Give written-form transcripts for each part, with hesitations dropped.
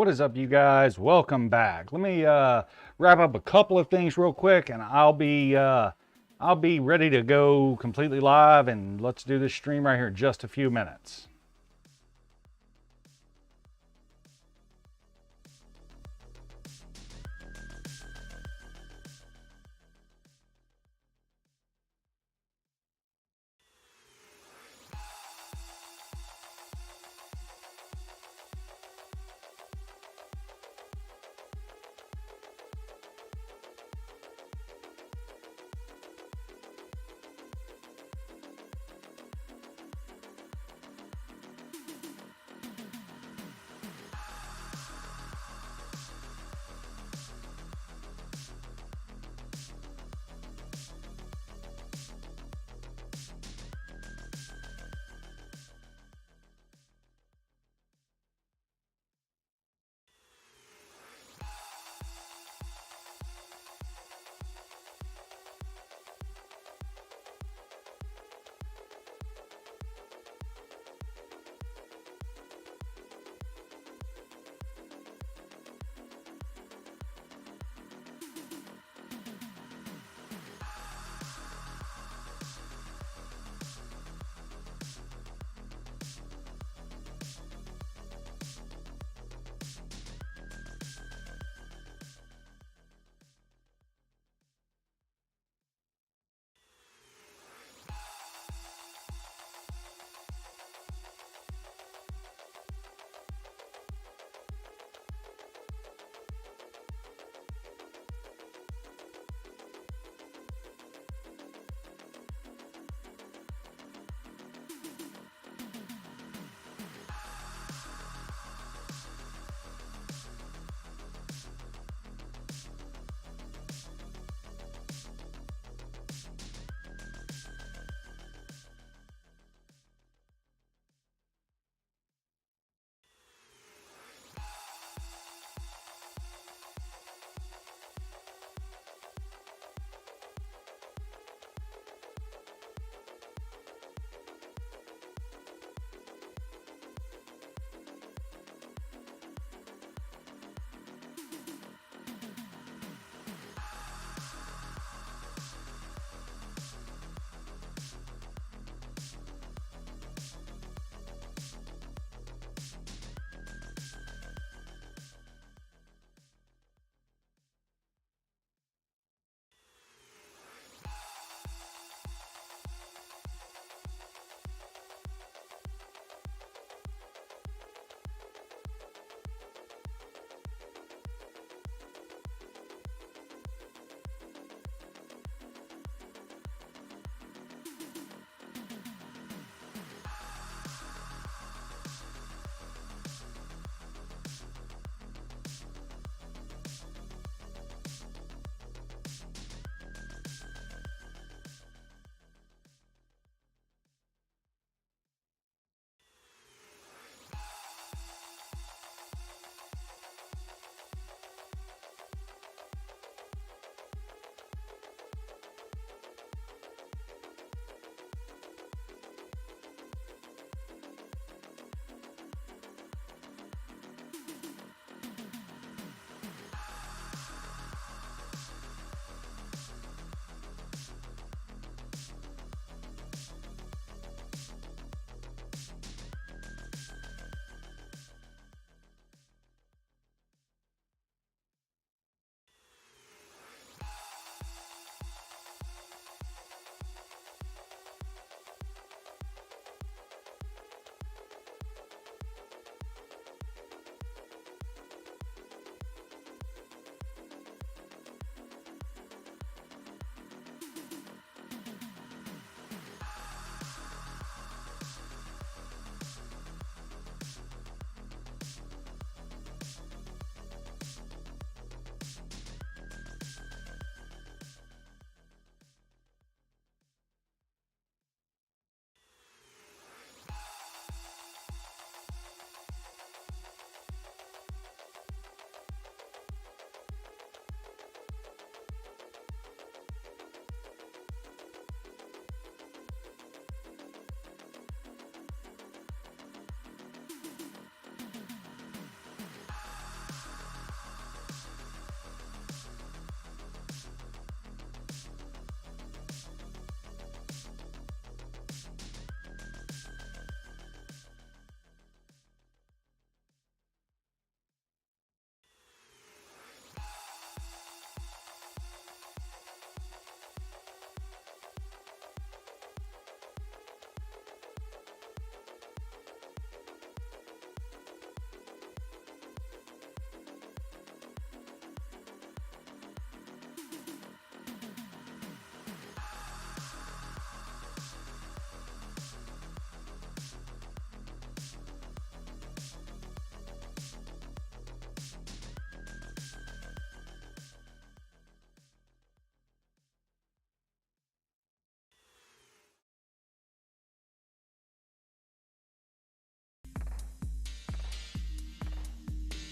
What is up, you guys? Welcome back. Let me wrap up a couple of things real quick, and I'll be ready to go completely live. And let's do this stream right here in just a few minutes.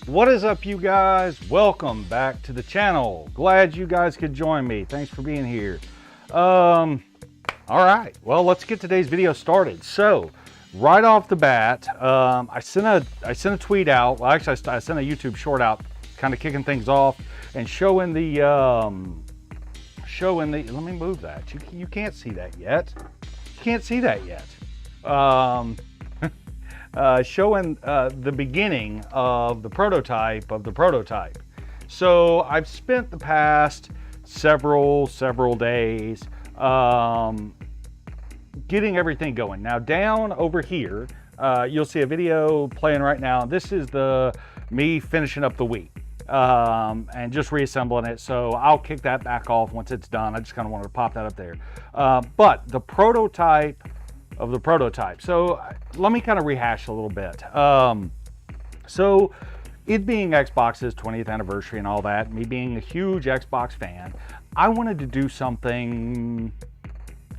What is up, you guys? Welcome back to the channel. Glad you guys could join me. Thanks for being here. All right, well, let's get today's video started. So right off the bat, I sent a tweet out. Well, actually, I sent a YouTube short out, kind of kicking things off and showing the let me move that. You can't see that yet. You can't see that yet. Showing the beginning of the prototype of the prototype. So I've spent the past several days getting everything going. Now down over here, you'll see a video playing right now. This is me finishing up the wheat and just reassembling it. So I'll kick that back off once it's done. I just kind of wanted to pop that up there. But the prototype of the prototype. So let me kind of rehash a little bit. So it being Xbox's 20th anniversary and all that, me being a huge Xbox fan, I wanted to do something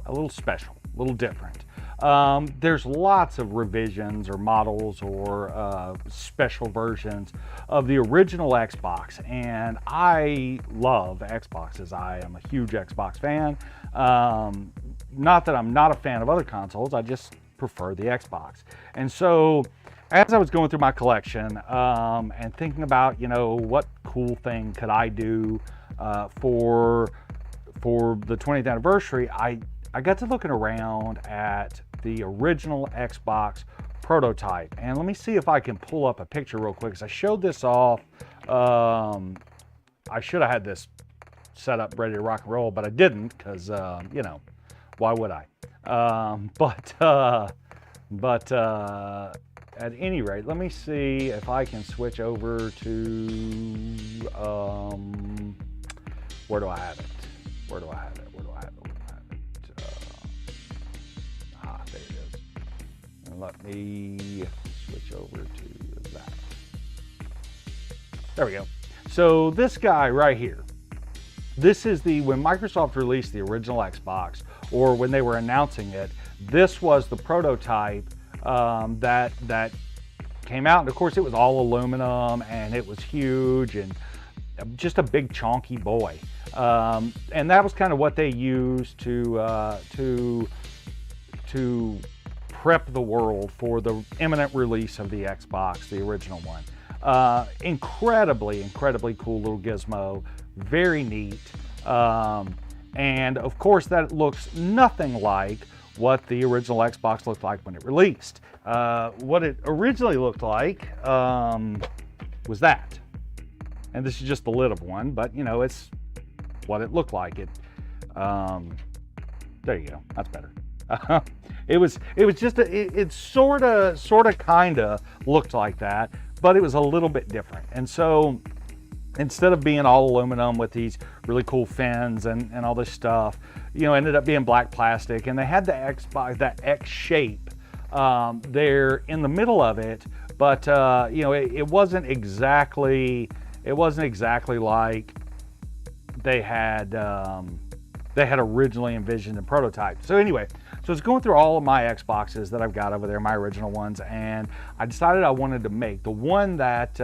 a little special, a little different. There's lots of revisions or models or special versions of the original Xbox, and I love Xboxes. I am a huge Xbox fan. Not that I'm not a fan of other consoles, I just prefer the Xbox. And so as I was going through my collection and thinking about, you know, what cool thing could I do for the 20th anniversary, I got to looking around at the original Xbox prototype. And let me see if I can pull up a picture real quick, because I showed this off. I should have had this set up ready to rock and roll, but I didn't, because, you know, why would I? At any rate, let me see if I can switch over to, where do I have it? Where do I have it? There it is. And let me switch over to that. There we go. So this guy right here, this is when Microsoft released the original Xbox, or when they were announcing it, this was the prototype that came out. And of course it was all aluminum and it was huge and just a big chonky boy. And that was kind of what they used to prep the world for the imminent release of the Xbox, the original one. Incredibly cool little gizmo, very neat. And of course that looks nothing like what the original Xbox looked like when it released. What it originally looked like was that. And this is just the lid of one, but you know, it's what it looked like. There you go, that's better. It was just it sort of kind of looked like that, but it was a little bit different. And so instead of being all aluminum with these really cool fins and all this stuff, you know, ended up being black plastic. And they had the Xbox, that X shape there in the middle of it, but you know, it wasn't exactly like they had originally envisioned and prototyped. So anyway, so I was going through all of my Xboxes that I've got over there, my original ones, and I decided I wanted to make the one that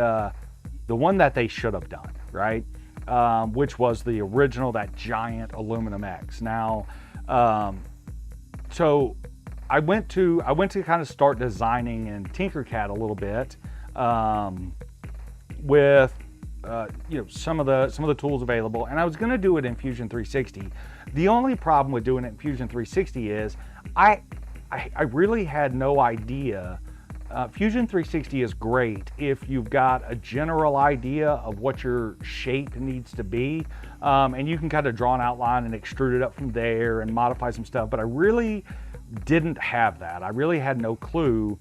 they should have done, right? Which was the original, that giant aluminum X. Now, so I went to kind of start designing in Tinkercad a little bit with you know, some of the tools available, and I was going to do it in Fusion 360. The only problem with doing it in Fusion 360 is I really had no idea. Fusion 360 is great if you've got a general idea of what your shape needs to be, and you can kind of draw an outline and extrude it up from there and modify some stuff, but I really didn't have that. I really had no clue,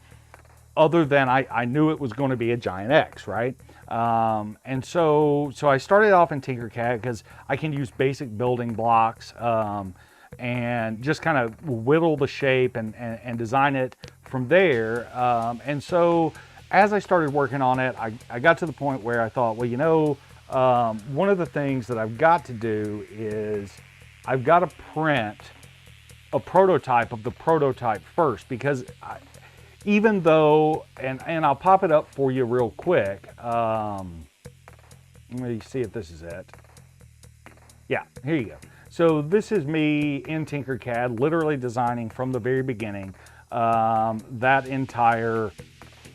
other than I knew it was going to be a giant X, right? And so I started off in Tinkercad because I can use basic building blocks and just kind of whittle the shape and design it from there. And so as I started working on it, I got to the point where I thought, well, you know, one of the things that I've got to do is I've got to print a prototype of the prototype first, because even though, and I'll pop it up for you real quick. Let me see if this is it. Yeah, here you go. So this is me in Tinkercad, literally designing from the very beginning that entire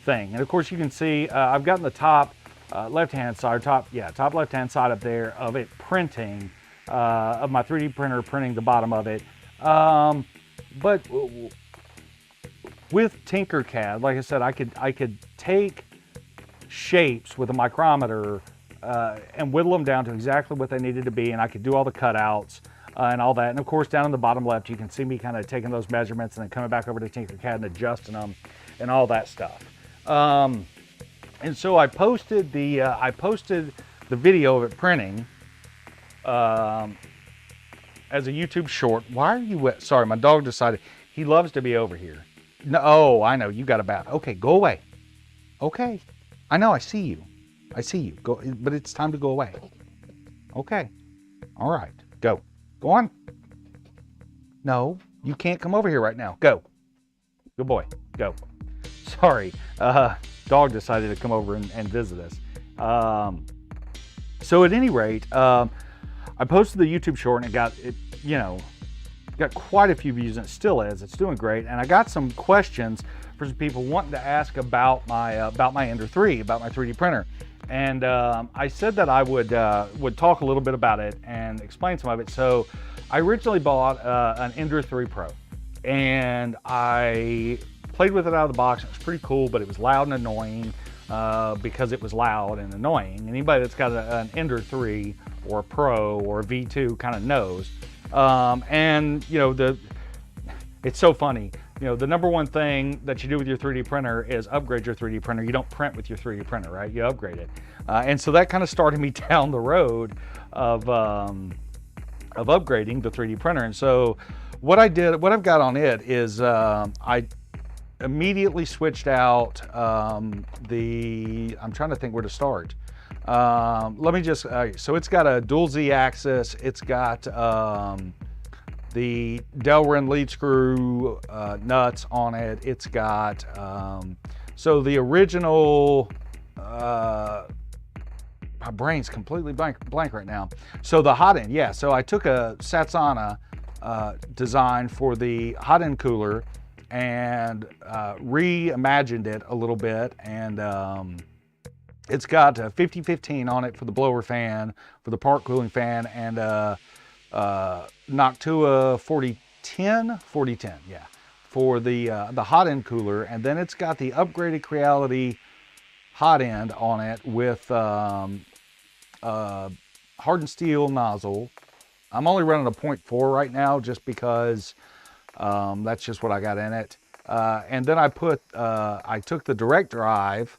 thing. And of course you can see I've gotten the top left-hand side, top left-hand side up there of it printing, of my 3D printer printing the bottom of it. But with Tinkercad, like I said, I could take shapes with a micrometer and whittle them down to exactly what they needed to be, and I could do all the cutouts and all that. And of course, down in the bottom left, you can see me kind of taking those measurements and then coming back over to Tinkercad and adjusting them and all that stuff. And so I posted the video of it printing as a YouTube short. Why are you? Sorry, my dog decided he loves to be over here. No, oh, I know, you got a bath. Okay, go away. Okay, I know, I see you. I see you. Go, but it's time to go away. Okay, all right, go. Go on. No, you can't come over here right now. Go. Good boy, go. Sorry, dog decided to come over and visit us. So at any rate, I posted the YouTube short and it got quite a few views, and it still is. It's doing great. And I got some questions for some people wanting to ask about my Ender 3, about my 3D printer. And I said that I would talk a little bit about it and explain some of it. So I originally bought an Ender 3 Pro, and I played with it out of the box. It was pretty cool, but it was loud and annoying because it was loud and annoying. Anybody that's got an Ender 3 or a Pro or a V2 kind of knows. And it's so funny. The number one thing that you do with your 3D printer is upgrade your 3D printer. You don't print with your 3D printer, right? You upgrade it. And so that kind of started me down the road of upgrading the 3D printer. And so what I've got on it is I immediately switched out I'm trying to think where to start. Let me just, so it's got a dual Z axis. It's got the Delrin lead screw nuts on it. It's got, so the original, my brain's completely blank right now. So the hot end, yeah. So I took a Satsana design for the hot end cooler and reimagined it a little bit, and it's got a 50-15 on it for the blower fan, for the part cooling fan, and Noctua 4010, yeah, for the hot end cooler. And then it's got the upgraded Creality hot end on it with hardened steel nozzle. I'm only running a 0.4 right now just because that's just what I got in it. And then I took the direct drive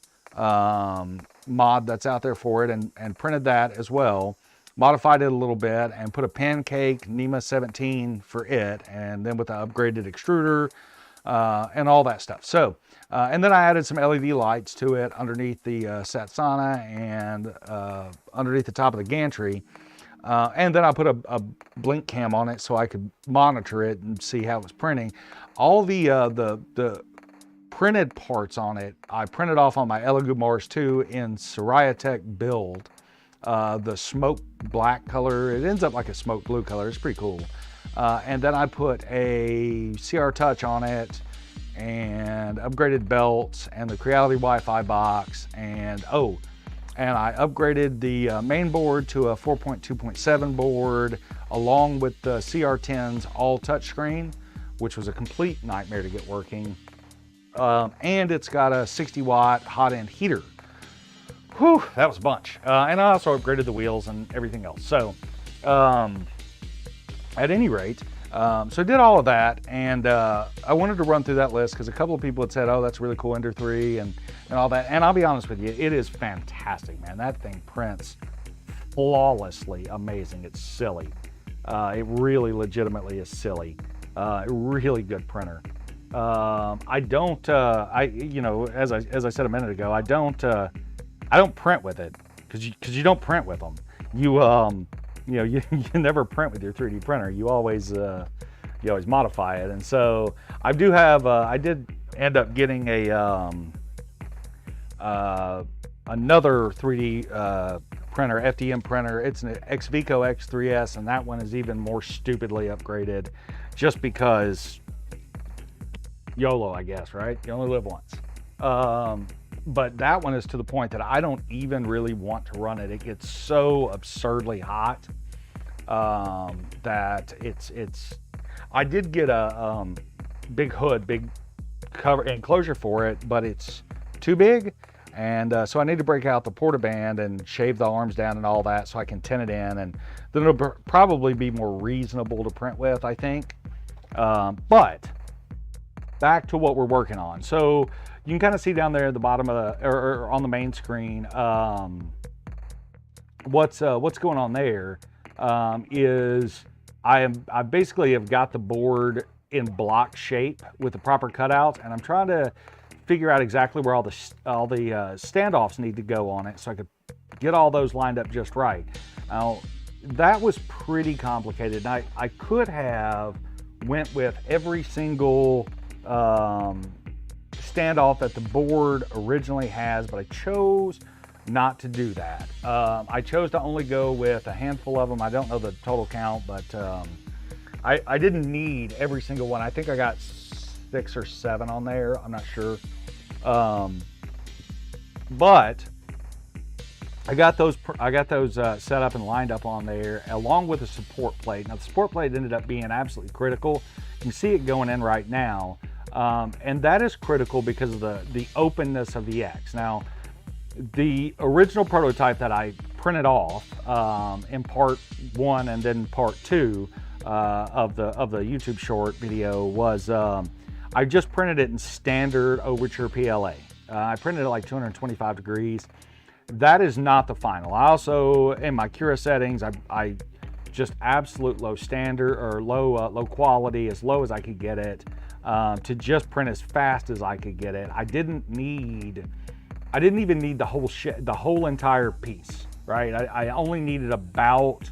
mod that's out there for it and printed that as well, modified it a little bit, and put a pancake NEMA 17 for it, and then with the upgraded extruder and all that stuff. So and then I added some LED lights to it underneath the Satsana and underneath the top of the gantry. And then I put a blink cam on it so I could monitor it and see how it was printing. All the printed parts on it, I printed off on my Elegoo Mars 2 in Soriatech build. The smoke black color, it ends up like a smoke blue color. It's pretty cool. And then I put a CR Touch on it and upgraded belts and the Creality Wi-Fi box, and I upgraded the main board to a 4.2.7 board along with the CR10's all touchscreen, which was a complete nightmare to get working. And it's got a 60-watt hot end heater. Whew, that was a bunch. And I also upgraded the wheels and everything else. So at any rate, so I did all of that, and I wanted to run through that list because a couple of people had said, oh, that's really cool, Ender 3 and all that. And I'll be honest with you, it is fantastic, man. That thing prints flawlessly amazing. It's silly. It really legitimately is silly. Really good printer. I don't, as I said a minute ago, I don't print with it because you don't print with them. You never print with your 3D printer. You always modify it. And so I do have, I did end up getting a another 3D printer, FDM printer. It's an Xvico X3S, and that one is even more stupidly upgraded just because YOLO, I guess, right? You only live once. But that one is to the point that I don't even really want to run it. It gets so absurdly hot that it's. I did get a big hood, big cover enclosure for it, but it's too big. And so I need to break out the portaband and shave the arms down and all that so I can tin it in, and then it'll probably be more reasonable to print with, I think. But back to what we're working on. So you can kind of see down there at the bottom of the, or on the main screen, what's going on there is I basically have got the board in block shape with the proper cutouts, and I'm trying to figure out exactly where all the standoffs need to go on it so I could get all those lined up just right. Now, that was pretty complicated. And I could have went with every single standoff that the board originally has, but I chose not to do that. I chose to only go with a handful of them. I don't know the total count, but I didn't need every single one. I think I got 6 or 7 on there. I'm not sure. But I got those set up and lined up on there, along with a support plate. Now the support plate ended up being absolutely critical. You can see it going in right now. And that is critical because of the openness of the X. Now, the original prototype that I printed off in part 1 and then part 2 of the YouTube short video was I just printed it in standard Overture PLA. I printed it like 225 degrees. That is not the final. I also, in my Cura settings, I just absolute low standard or low quality, as low as I could get it, to just print as fast as I could get it. I didn't even need the whole entire piece, right? I only needed about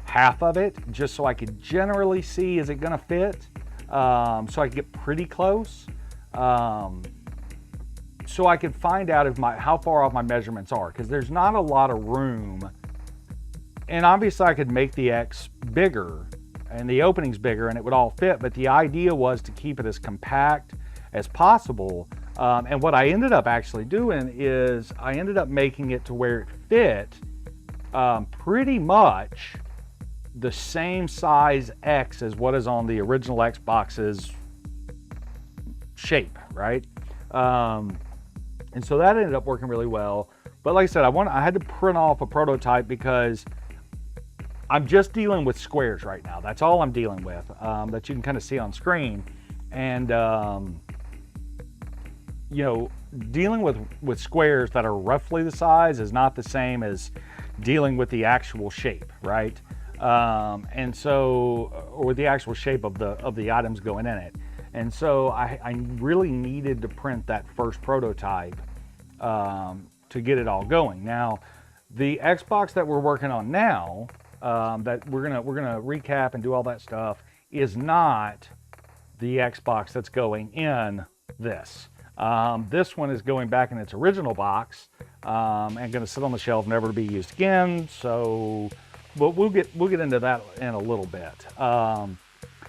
half of it just so I could generally see, is it gonna fit? So I could get pretty close. So I could find out how far off my measurements are, because there's not a lot of room. And obviously I could make the X bigger and the openings bigger and it would all fit, but the idea was to keep it as compact as possible. And what I ended up actually doing is I ended up making it to where it fit pretty much the same size X as what is on the original Xbox's shape, right? And so that ended up working really well. But like I said, I had to print off a prototype because I'm just dealing with squares right now. That's all I'm dealing with, that you can kind of see on screen. And you know, dealing with squares that are roughly the size is not the same as dealing with the actual shape, right? And so, or with the actual shape of the items going in it. And so I really needed to print that first prototype to get it all going. Now, the Xbox that we're working on now, that we're gonna recap and do all that stuff, is not the Xbox that's going in this. This one is going back in its original box and going to sit on the shelf, never to be used again. So, but we'll get into that in a little bit.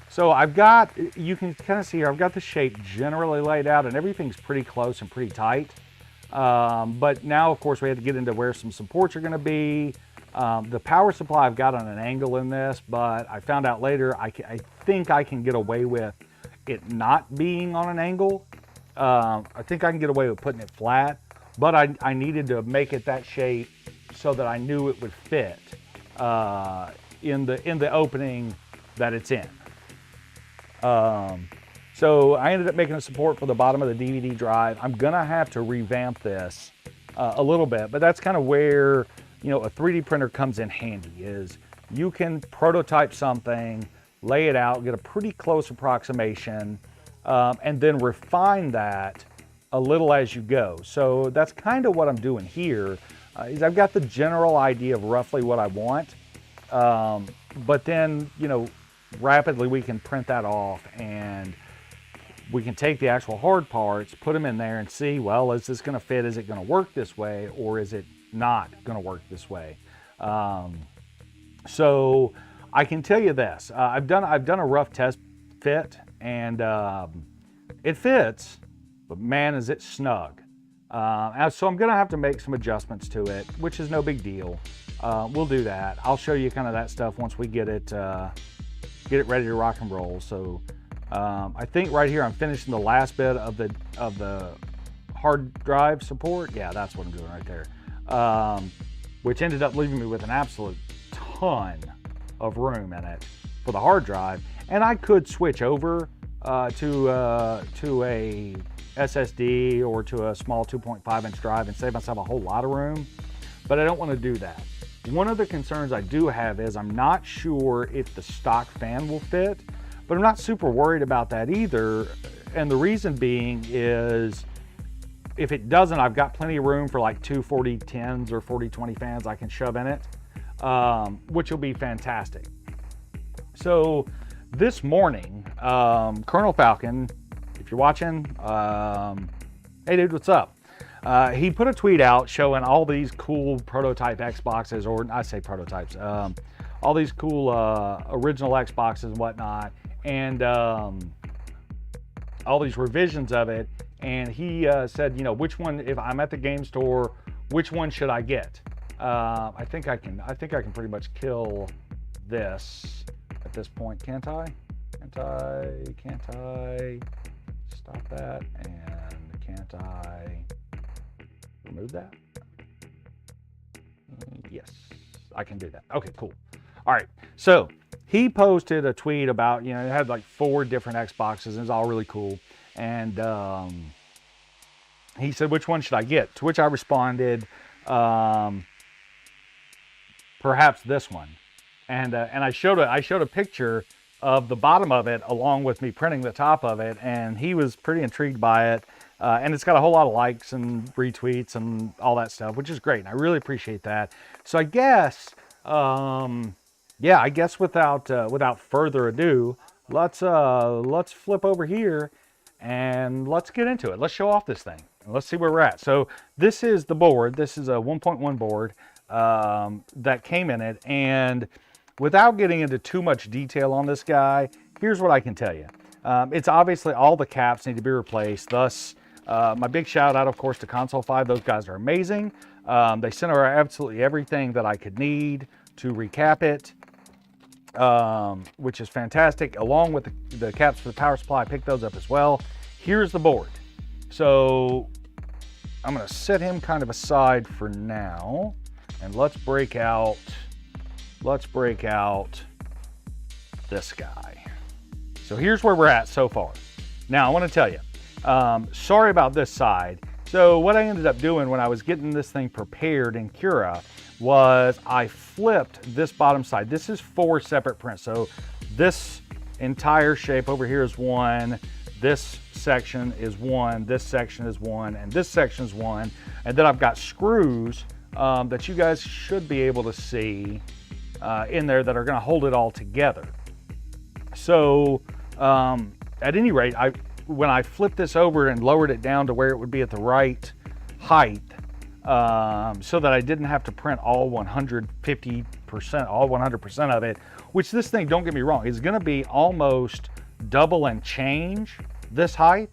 So I've got, you can kind of see here, I've got the shape generally laid out and everything's pretty close and pretty tight. But now, of course, we have to get into where some supports are going to be. The power supply I've got on an angle in this, but I found out later I think I can get away with it not being on an angle. I think I can get away with putting it flat, but I needed to make it that shape so that I knew it would fit in the opening that it's in. So I ended up making a support for the bottom of the DVD drive. I'm gonna have to revamp this a little bit, but that's kind of where, you know, a 3D printer comes in handy. Is you can prototype something, lay it out, get a pretty close approximation, and then refine that a little as you go. So that's kind of what I'm doing here. Is I've got the general idea of roughly what I want, but then, you know, rapidly we can print that off and we can take the actual hard parts, put them in there and see, well, is this gonna fit? Is it gonna work this way? Or is it not gonna work this way? So I can tell you this, I've done a rough test fit, and it fits, but man, is it snug. So I'm gonna have to make some adjustments to it, which is no big deal. We'll do that. I'll show you kind of that stuff once we get it ready to rock and roll. So I think right here I'm finishing the last bit of the hard drive support. Yeah, that's what I'm doing right there. Which ended up leaving me with an absolute ton of room in it for the hard drive. And I could switch over to a SSD or to a small 2.5 inch drive and save myself a whole lot of room, but I don't want to do that. One of the concerns I do have is I'm not sure if the stock fan will fit, but I'm not super worried about that either. And the reason being is if it doesn't, I've got plenty of room for like two 4010s or 4020 fans I can shove in it, which will be fantastic. So this morning, Colonel Falcon, if you're watching, hey dude, what's up? He put a tweet out showing all these cool prototype Xboxes, or I say prototypes, all these cool original Xboxes and whatnot, and all these revisions of it. And he said, you know, which one, if I'm at the game store, which one should I get? I think I can pretty much kill this at this point, can't I? Can't I stop that? And can't I remove that? Yes, I can do that. Okay, cool. All right, so he posted a tweet about, you know, it had like 4 different Xboxes and it was all really cool. And he said, which one should I get? To which I responded, perhaps this one. And I showed a picture of the bottom of it along with me printing the top of it, and he was pretty intrigued by it. And it's got a whole lot of likes and retweets and all that stuff, which is great. And I really appreciate that. So I guess, yeah, I guess without further ado, let's flip over here and let's get into it. Let's show off this thing. Let's see where we're at. So this is the board. This is a 1.1 board that came in it. And without getting into too much detail on this guy, here's what I can tell you. It's obviously all the caps need to be replaced. Thus, my big shout out, of course, to Console 5. Those guys are amazing. They sent over absolutely everything that I could need to recap it, which is fantastic. Along with the caps for the power supply, I picked those up as well. Here's the board. So I'm going to set him kind of aside for now, and let's break out this guy. So here's where we're at so far. Now I want to tell you, sorry about this side. So what I ended up doing when I was getting this thing prepared in Cura was I flipped this bottom side. This is 4 separate prints. So this entire shape over here is one, this section is one, this section is one, and this section is one. And then I've got screws that you guys should be able to see in there that are going to hold it all together. So at any rate, when I flipped this over and lowered it down to where it would be at the right height, so that I didn't have to print all 150%, all 100% of it, which this thing, don't get me wrong, is going to be almost double and change this height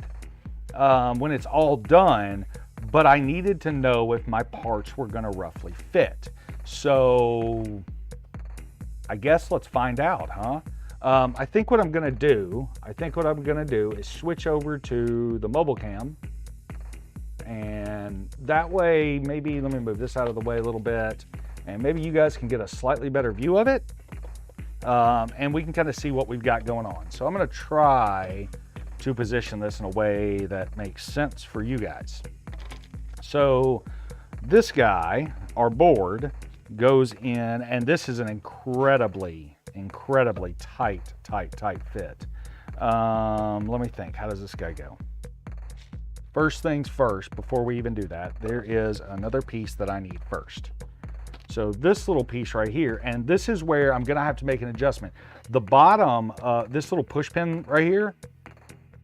when it's all done, but I needed to know if my parts were going to roughly fit. So I guess let's find out, huh? I think what I'm going to do is switch over to the mobile cam, and that way, maybe let me move this out of the way a little bit, and maybe you guys can get a slightly better view of it, and we can kind of see what we've got going on. So I'm going to try to position this in a way that makes sense for you guys. So this guy, our board, goes in, and this is an incredibly tight fit. Let me think, how does this guy go? First things first, before we even do that, there is another piece that I need first. So this little piece right here, and this is where I'm gonna have to make an adjustment. The bottom, this little push pin right here,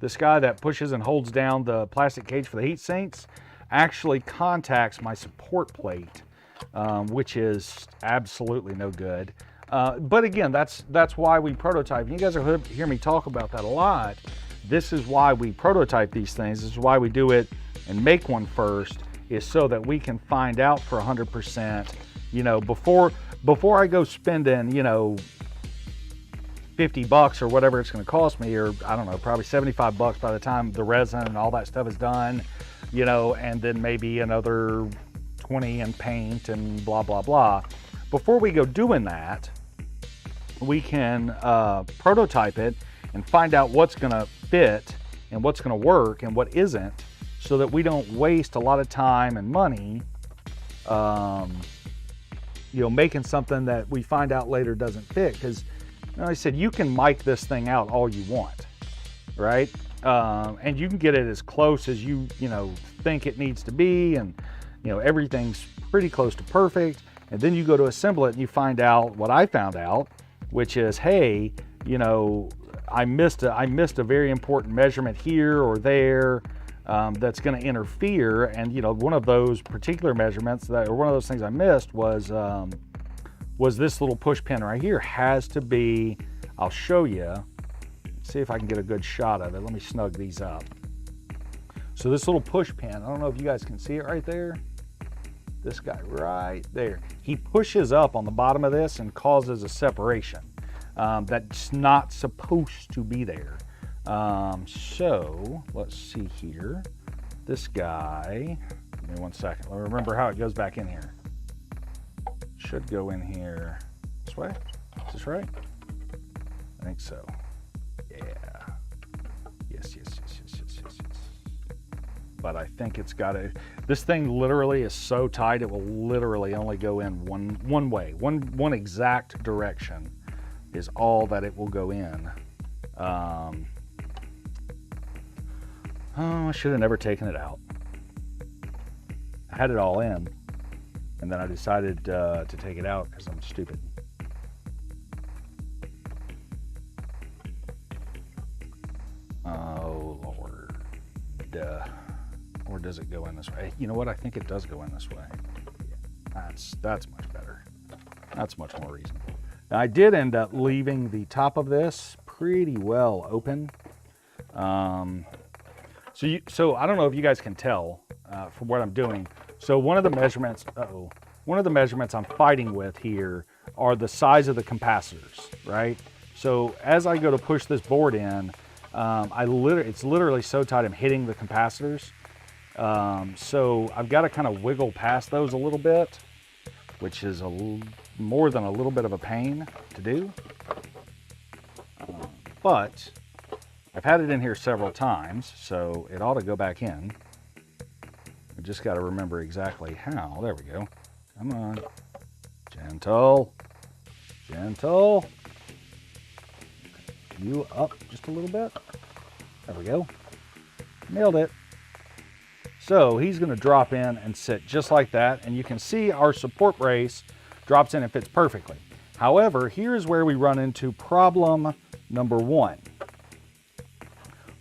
this guy that pushes and holds down the plastic cage for the heat sinks actually contacts my support plate, which is absolutely no good. But again, that's why we prototype. You guys will hear me talk about that a lot. This is why we prototype these things. This is why we do it and make one first, is so that we can find out for 100%, you know, before I go spending, you know, 50 bucks or whatever it's going to cost me, or I don't know, probably 75 bucks by the time the resin and all that stuff is done, you know, and then maybe another 20 in paint and blah, blah, blah. Before we go doing that, we can prototype it and find out what's going to fit and what's going to work and what isn't, so that we don't waste a lot of time and money, you know, making something that we find out later doesn't fit. Because, like I said, you can mic this thing out all you want, right? And you can get it as close as you know, think it needs to be, and you know, everything's pretty close to perfect. And then you go to assemble it and you find out what I found out, which is, hey, you know, I missed a very important measurement here or there, that's going to interfere. And you know, one of those particular measurements or one of those things I missed was this little push pin right here. Has to be, I'll show you, see if I can get a good shot of it. Let me snug these up. So this little push pin, I don't know if you guys can see it right there. This guy right there, he pushes up on the bottom of this and causes a separation that's not supposed to be there. So let's see here. This guy, give me 1 second. Let me remember how it goes back in here. Should go in here this way. Is this right? I think so. Yeah. Yes. But I think it's got to, this thing literally is so tight, it will literally only go in one way. One exact direction is all that it will go in. Oh, I should have never taken it out. I had it all in, and then I decided to take it out because I'm stupid. Oh, Lord. Or does it go in this way? You know what? I think it does go in this way. Yeah, that's much better. That's much more reasonable. Now, I did end up leaving the top of this pretty well open. So I don't know if you guys can tell from what I'm doing. So one of the measurements I'm fighting with here are the size of the capacitors, right? So as I go to push this board in, it's literally so tight I'm hitting the capacitors. So I've got to kind of wiggle past those a little bit, which is more than a little bit of a pain to do. But I've had it in here several times, so it ought to go back in. We just got to remember exactly how. There we go. Come on. Gentle. Gentle. You up just a little bit. There we go. Nailed it. So he's going to drop in and sit just like that, and you can see our support brace drops in and fits perfectly. However, here's where we run into problem number one.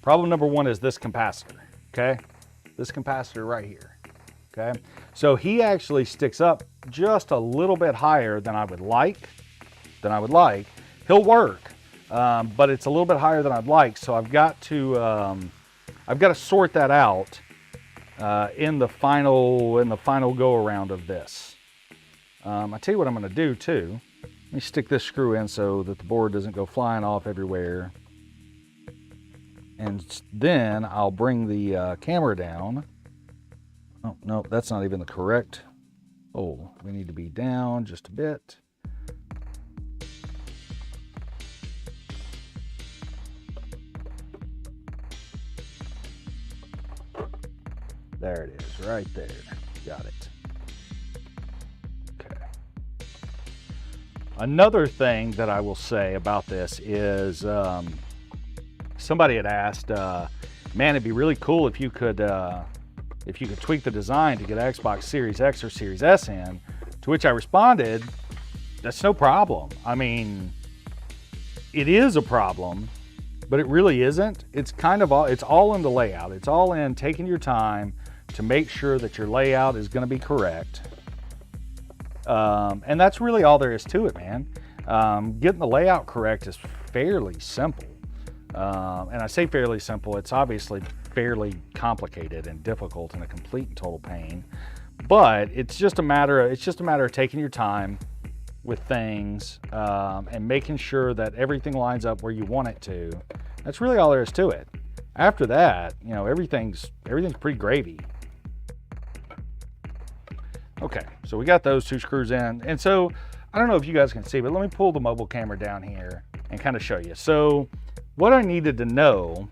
Problem number one is this capacitor, okay? This capacitor right here, okay? So he actually sticks up just a little bit higher than I would like. He'll work, but it's a little bit higher than I'd like, so I've got to sort that out in the final go around of this. I tell you what I'm going to do too. Let me stick this screw in so that the board doesn't go flying off everywhere. And then I'll bring the camera down. Oh, no, that's not even the correct. Oh, we need to be down just a bit. There it is, right there. Got it. Okay. Another thing that I will say about this is somebody had asked, man, it'd be really cool if you could tweak the design to get Xbox Series X or Series S in, to which I responded, that's no problem. I mean, it is a problem, but it really isn't. It's kind of all, it's all in the layout. It's all in taking your time to make sure that your layout is going to be correct. And that's really all there is to it, man. Getting the layout correct is fairly simple. And I say fairly simple, it's obviously fairly complicated and difficult and a complete and total pain. But it's just a matter of taking your time with things and making sure that everything lines up where you want it to. That's really all there is to it. After that, you know, everything's pretty gravy. Okay, so we got those two screws in. And so I don't know if you guys can see, but let me pull the mobile camera down here and kind of show you. So what I needed to know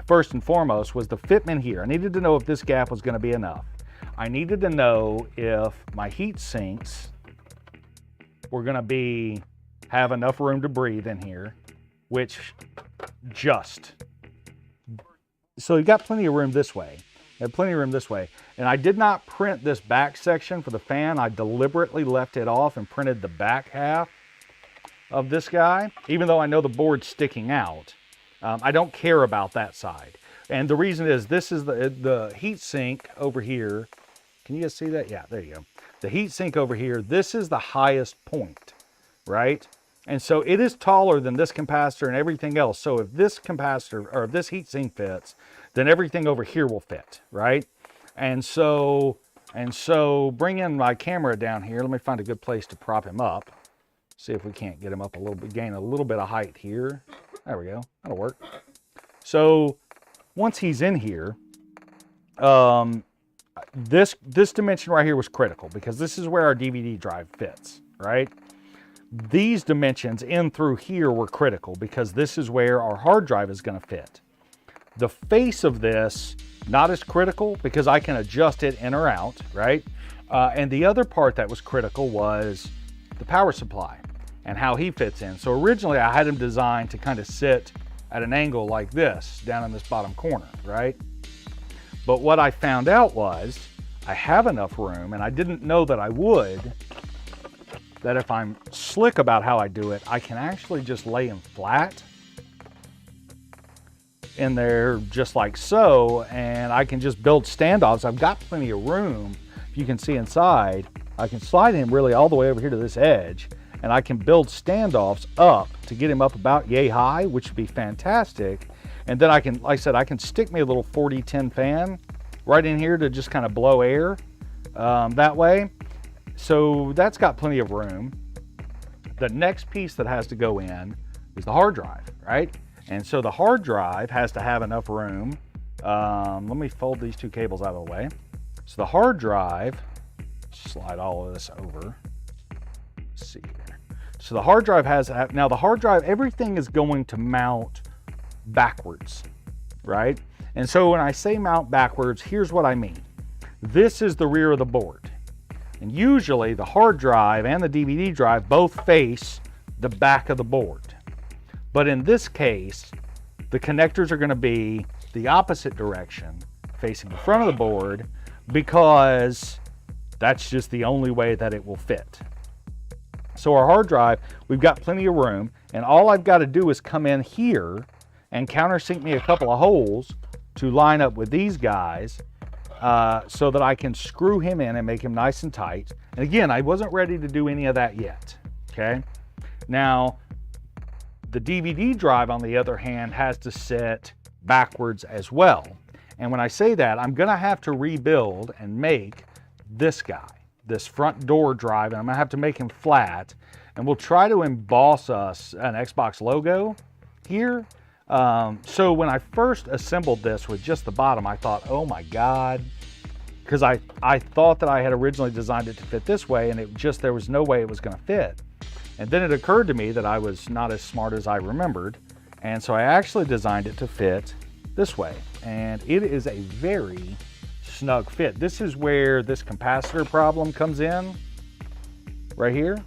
first and foremost was the fitment here. I needed to know if this gap was going to be enough. I needed to know if my heat sinks were going to have enough room to breathe in here, which so you got plenty of room this way. Had plenty of room this way. And I did not print this back section for the fan. I deliberately left it off and printed the back half of this guy, even though I know the board's sticking out. I don't care about that side. And the reason is this is the heat sink over here. Can you guys see that? Yeah, there you go. The heat sink over here, this is the highest point, right? And so it is taller than this capacitor and everything else. So if this capacitor or if this heat sink fits, then everything over here will fit, right? And so bringing my camera down here, let me find a good place to prop him up. See if we can't get him up a little bit, gain a little bit of height here. There we go, that'll work. So once he's in here, this dimension right here was critical because this is where our DVD drive fits, right? These dimensions in through here were critical because this is where our hard drive is going to fit. The face of this, not as critical because I can adjust it in or out, right? And the other part that was critical was the power supply and how he fits in. So originally I had him designed to kind of sit at an angle like this down in this bottom corner, right? But what I found out was I have enough room, and I didn't know that I would, that if I'm slick about how I do it, I can actually just lay him flat in there just like so, and I can just build standoffs. I've got plenty of room. If you can see inside, I can slide him really all the way over here to this edge, and I can build standoffs up to get him up about yay high, which would be fantastic. And then I can, like I said, I can stick me a little 4010 fan right in here to just kind of blow air that way. So that's got plenty of room. The next piece that has to go in is the hard drive, right? And so the hard drive has to have enough room. Let me fold these two cables out of the way. So the hard drive, slide all of this over. Let's see here. So the hard drive has, now the hard drive, everything is going to mount backwards, right? And so when I say mount backwards, here's what I mean. This is the rear of the board. And usually the hard drive and the DVD drive both face the back of the board. But in this case, the connectors are going to be the opposite direction, facing the front of the board, because that's just the only way that it will fit. So our hard drive, we've got plenty of room, and all I've got to do is come in here and countersink me a couple of holes to line up with these guys so that I can screw him in and make him nice and tight. And again, I wasn't ready to do any of that yet, okay? Now, the DVD drive, on the other hand, has to sit backwards as well. And when I say that, I'm gonna have to rebuild and make this guy, this front door drive, and I'm gonna have to make him flat. And we'll try to emboss us an Xbox logo here. So when I first assembled this with just the bottom, I thought, oh my God, because I thought that I had originally designed it to fit this way, and there was no way it was gonna fit. And then it occurred to me that I was not as smart as I remembered. And so I actually designed it to fit this way. And it is a very snug fit. This is where this capacitor problem comes in, right here.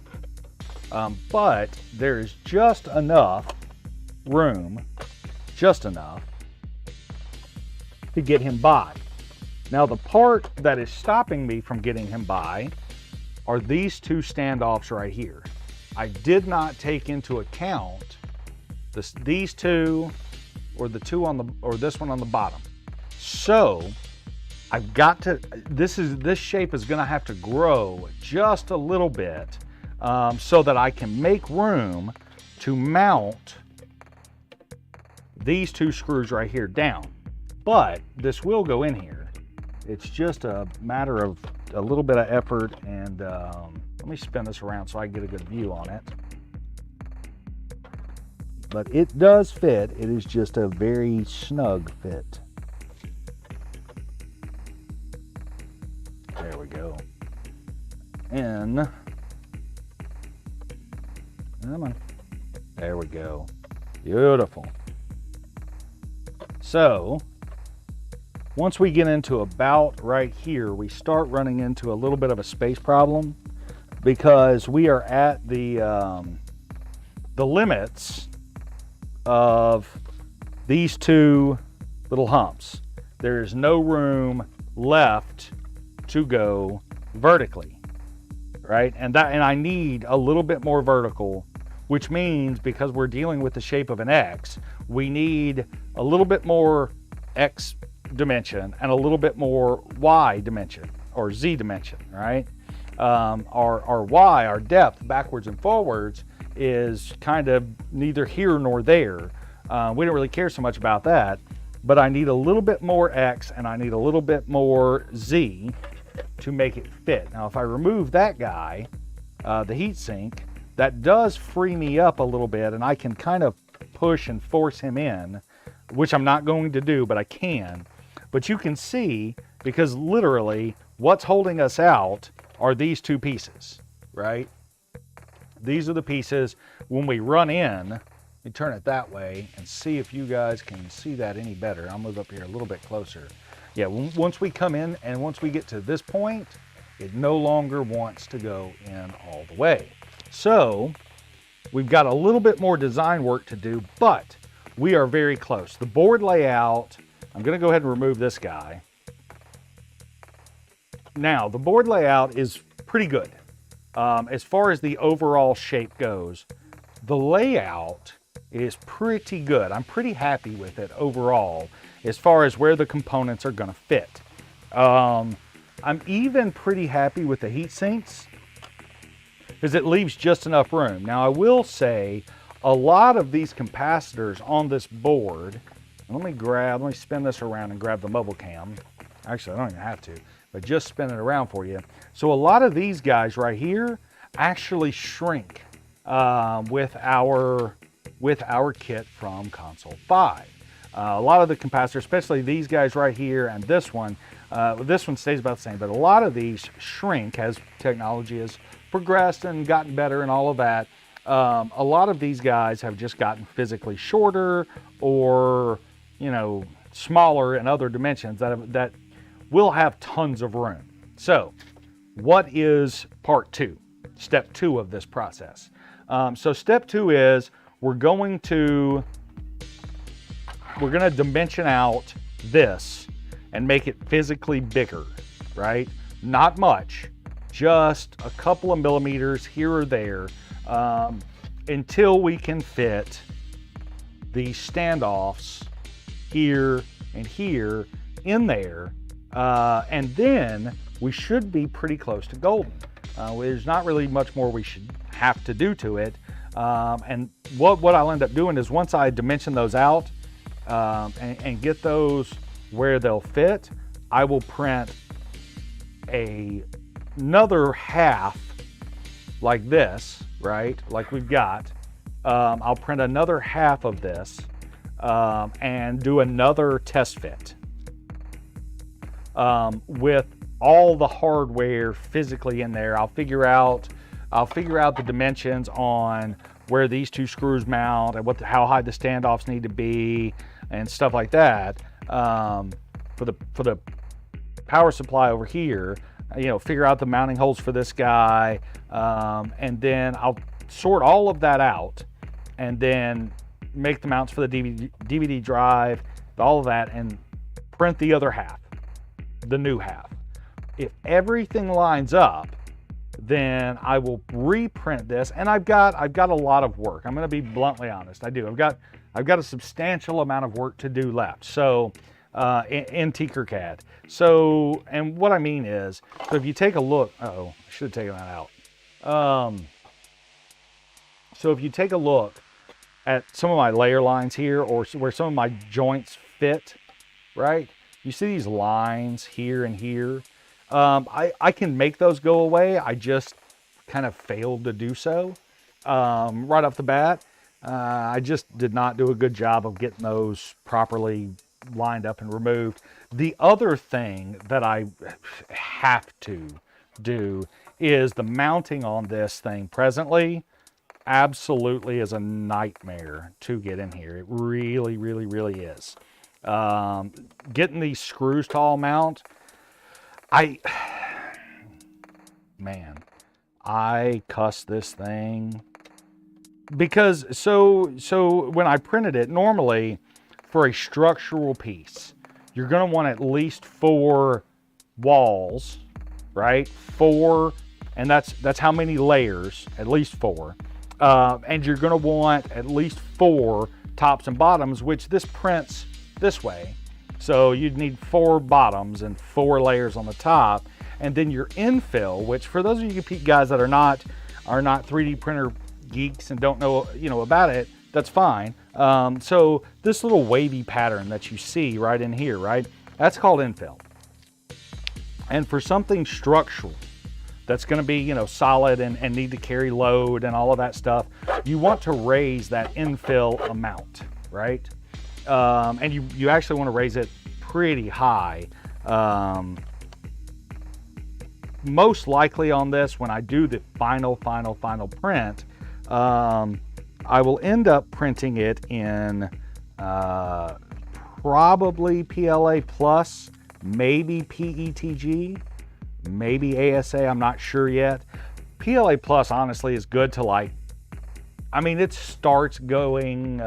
But there is just enough room, just enough to get him by. Now the part that is stopping me from getting him by are these two standoffs right here. I did not take into account these two, or the two on the, or this one on the bottom. So I've got to, this shape is gonna have to grow just a little bit so that I can make room to mount these two screws right here down. But this will go in here. It's just a matter of a little bit of effort, and let me spin this around so I can get a good view on it. But it does fit. It is just a very snug fit. There we go. And come on. There we go. Beautiful. So once we get into about right here, we start running into a little bit of a space problem, because we are at the limits of these two little humps. There is no room left to go vertically, right? And I need a little bit more vertical, which means, because we're dealing with the shape of an X, we need a little bit more X dimension and a little bit more Y dimension, or Z dimension, right? Our Y, our depth, backwards and forwards, is kind of neither here nor there. We don't really care so much about that, but I need a little bit more X and I need a little bit more Z to make it fit. Now, if I remove that guy, the heat sink, that does free me up a little bit, and I can kind of push and force him in, which I'm not going to do, but I can. But you can see, because literally what's holding us out are these two pieces, right? These are the pieces. When we run in, let me turn it that way and see if you guys can see that any better. I'll move up here a little bit closer. Yeah, once we come in and once we get to this point, it no longer wants to go in all the way. So we've got a little bit more design work to do, but we are very close. The board layout, I'm gonna go ahead and remove this guy. Now, the board layout is pretty good. As far as the overall shape goes, the layout is pretty good. I'm pretty happy with it overall, as far as where the components are gonna fit. I'm even pretty happy with the heat sinks, because it leaves just enough room. Now, I will say, a lot of these capacitors on this board, let me spin this around and grab the mobile cam. Actually, I don't even have to, but just spin it around for you. So a lot of these guys right here actually shrink with our kit from Console 5. A lot of the capacitors, especially these guys right here and this one stays about the same, but a lot of these shrink as technology has progressed and gotten better and all of that. A lot of these guys have just gotten physically shorter, or, you know, smaller in other dimensions that will have tons of room. So what is part two, step two of this process? So step two is we're gonna dimension out this and make it physically bigger, right? Not much, just a couple of millimeters here or there, until we can fit these standoffs here and here in there, and then we should be pretty close to golden. There's not really much more we should have to do to it, and what I'll end up doing is, once I dimension those out and get those where they'll fit, I will print another half like this, right? Like we've got. I'll print another half of this and do another test fit with all the hardware physically in there. I'll figure out the dimensions on where these two screws mount and how high the standoffs need to be and stuff like that. For the power supply over here, you know, figure out the mounting holes for this guy, and then I'll sort all of that out and then make the mounts for the DVD drive, all of that, and print the other half, the new half. If everything lines up, then I will reprint this, and I've got a lot of work. I'm going to be bluntly honest. I do. I've got a substantial amount of work to do left. So in Tinkercad. So, and what I mean is, so if you take a look, I should have taken that out. So if you take a look at some of my layer lines here, or where some of my joints fit, right? You see these lines here and here. I can make those go away. I just kind of failed to do so right off the bat. I just did not do a good job of getting those properly lined up and removed. The other thing that I have to do is the mounting on this thing presently absolutely is a nightmare to get in here. It really, really, really is. Getting these screws to all mount, I cuss this thing because so when I printed it, normally for a structural piece, you're going to want at least 4 walls, right? 4, and that's how many layers, at least 4. And you're going to want at least 4 tops and bottoms, which this prints this way. So you'd need 4 bottoms and 4 layers on the top. And then your infill, which for those of you guys that are not 3D printer geeks and don't know about it, that's fine. So this little wavy pattern that you see right in here, right? That's called infill. And for something structural that's going to be, solid and need to carry load and all of that stuff, you want to raise that infill amount, right? And you actually want to raise it pretty high. Most likely on this, when I do the final print, I will end up printing it in probably PLA Plus, maybe PETG, maybe ASA, I'm not sure yet. PLA Plus honestly is good to it starts going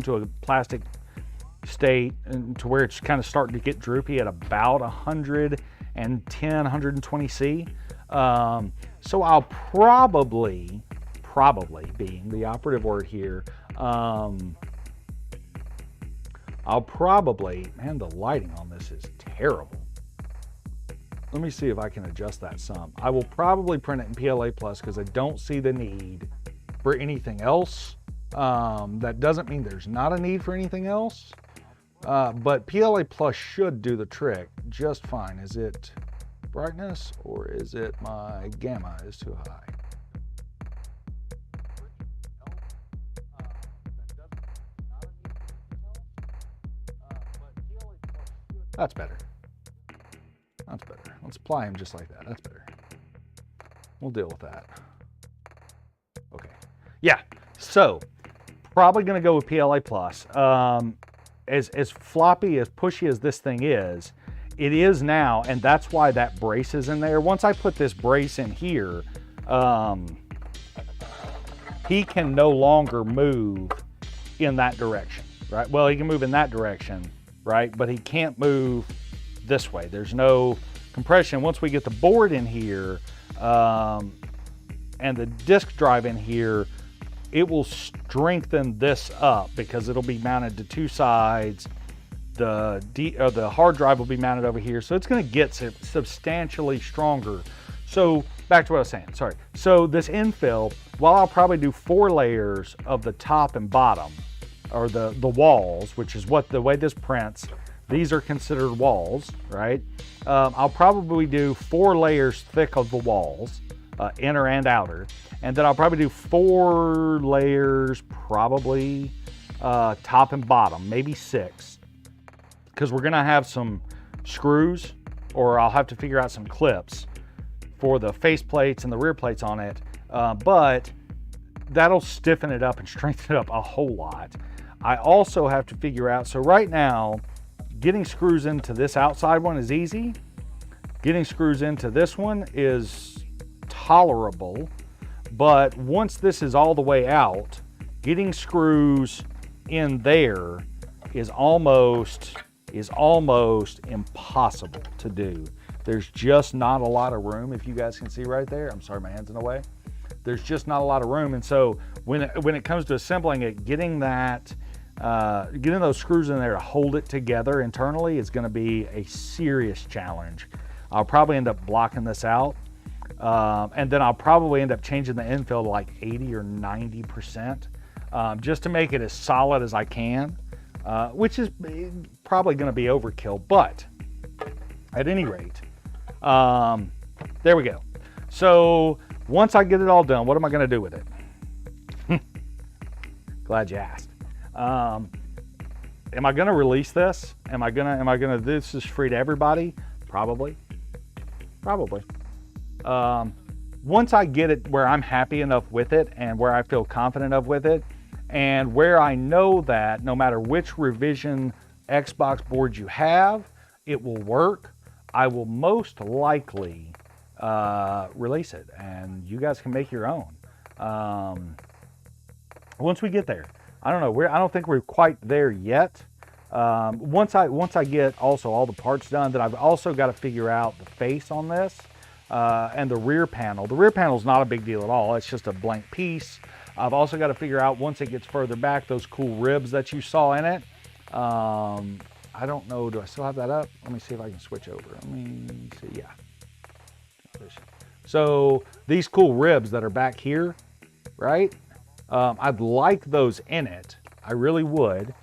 to a plastic state and to where it's kind of starting to get droopy at about 110, 120C. So I'll probably being the operative word here, man, the lighting on this is terrible. Let me see if I can adjust that some. I will probably print it in PLA Plus because I don't see the need for anything else. That doesn't mean there's not a need for anything else, but PLA Plus should do the trick just fine. Is it brightness or is it my gamma is too high? That's better. That's better. Let's apply him just like that. That's better. We'll deal with that. Okay. Yeah. So probably going to go with PLA Plus. As floppy, as pushy as this thing is, it is now, and that's why that brace is in there. Once I put this brace in here, he can no longer move in that direction, right? Well, he can move in that direction, right? But he can't move this way. There's no compression. Once we get the board in here and the disk drive in here, it will strengthen this up because it'll be mounted to 2 sides. The hard drive will be mounted over here, so it's going to get substantially stronger. So back to what I was saying, sorry. So this infill, while I'll probably do 4 layers of the top and bottom, or the walls, which is the way this prints, these are considered walls, right? I'll probably do 4 layers thick of the walls, inner and outer, and then I'll probably do 4 layers, probably top and bottom, maybe 6, because we're gonna have some screws, or I'll have to figure out some clips for the face plates and the rear plates on it, but that'll stiffen it up and strengthen it up a whole lot. I also have to figure out, so right now, getting screws into this outside one is easy. Getting screws into this one is tolerable, but once this is all the way out, getting screws in there is almost impossible to do There's just not a lot of room, if you guys can see right there. I'm sorry, my hand's in the way. There's just not a lot of room. And so when it comes to assembling it, getting those screws in there to hold it together internally is going to be a serious challenge. I'll probably end up blocking this out. And then I'll probably end up changing the infill to like 80 or 90%, just to make it as solid as I can, which is probably going to be overkill. But at any rate, there we go. So once I get it all done, what am I going to do with it? Glad you asked. Am I going to release this? Am I going to, this is free to everybody? Probably. Once I get it where I'm happy enough with it and where I feel confident enough with it, and where I know that no matter which revision Xbox board you have, it will work, I will most likely release it, and you guys can make your own. Once we get there, I don't know. I don't think we're quite there yet. Once I get also all the parts done, then I've also got to figure out the face on this and the rear panel. The rear panel is not a big deal at all. It's just a blank piece. I've also got to figure out, once it gets further back, those cool ribs that you saw in it. I don't know. Do I still have that up? Let me see if I can switch over. Let me see. Yeah. So these cool ribs that are back here, right? I'd like those in it. I really would.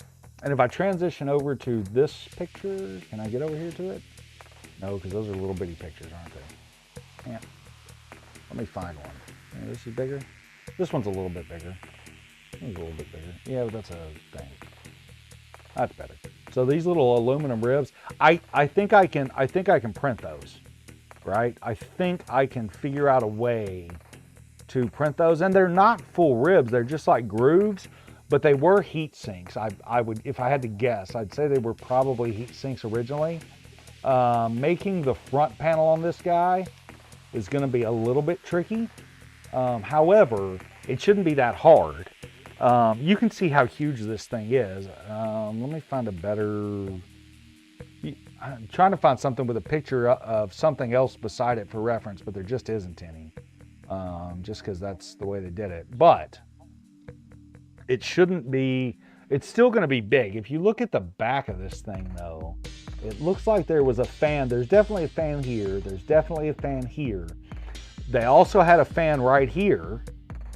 And if I transition over to this picture, can I get over here to it? No, because those are little bitty pictures, aren't they? Yeah. Let me find one. Yeah, this is bigger. This one's a little bit bigger. This one's a little bit bigger. Yeah, but that's a thing. That's better. So these little aluminum ribs, I think I can print those, right? I think I can figure out a way to print those, and they're not full ribs. They're just like grooves, but they were heat sinks. I would, if I had to guess, I'd say they were probably heat sinks originally. Making the front panel on this guy is going to be a little bit tricky. However, it shouldn't be that hard. You can see how huge this thing is. Let me find a better... I'm trying to find something with a picture of something else beside it for reference, but there just isn't any. Just because that's the way they did it. But it shouldn't be... It's still going to be big. If you look at the back of this thing, though, it looks like there was a fan. There's definitely a fan here. There's definitely a fan here. They also had a fan right here,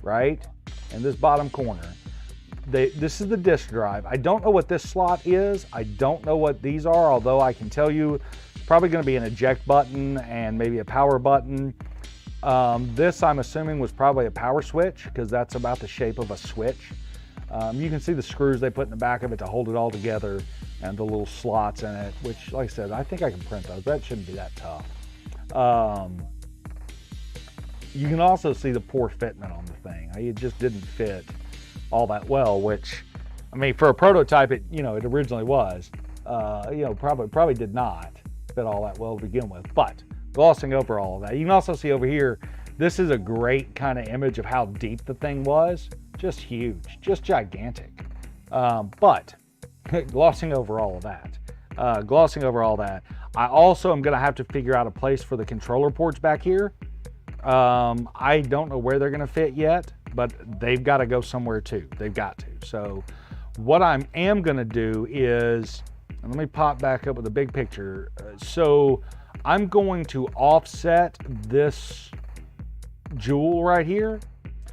right? In this bottom corner. This is the disk drive. I don't know what this slot is. I don't know what these are, although I can tell you it's probably going to be an eject button and maybe a power button. This, I'm assuming, was probably a power switch, because that's about the shape of a switch. You can see the screws they put in the back of it to hold it all together, and the little slots in it, which, like I said, I think I can print those. That shouldn't be that tough. You can also see the poor fitment on the thing. It just didn't fit all that well, which, I mean, for a prototype, it originally was, probably did not fit all that well to begin with. But glossing over all of that, you can also see over here, this is a great kind of image of how deep the thing was. Just huge, just gigantic. But glossing over all of that, I also am going to have to figure out a place for the controller ports back here. I don't know where they're going to fit yet, but they've got to go somewhere too. They've got to. So what I am going to do is, and let me pop back up with the big picture. So I'm going to offset this jewel right here.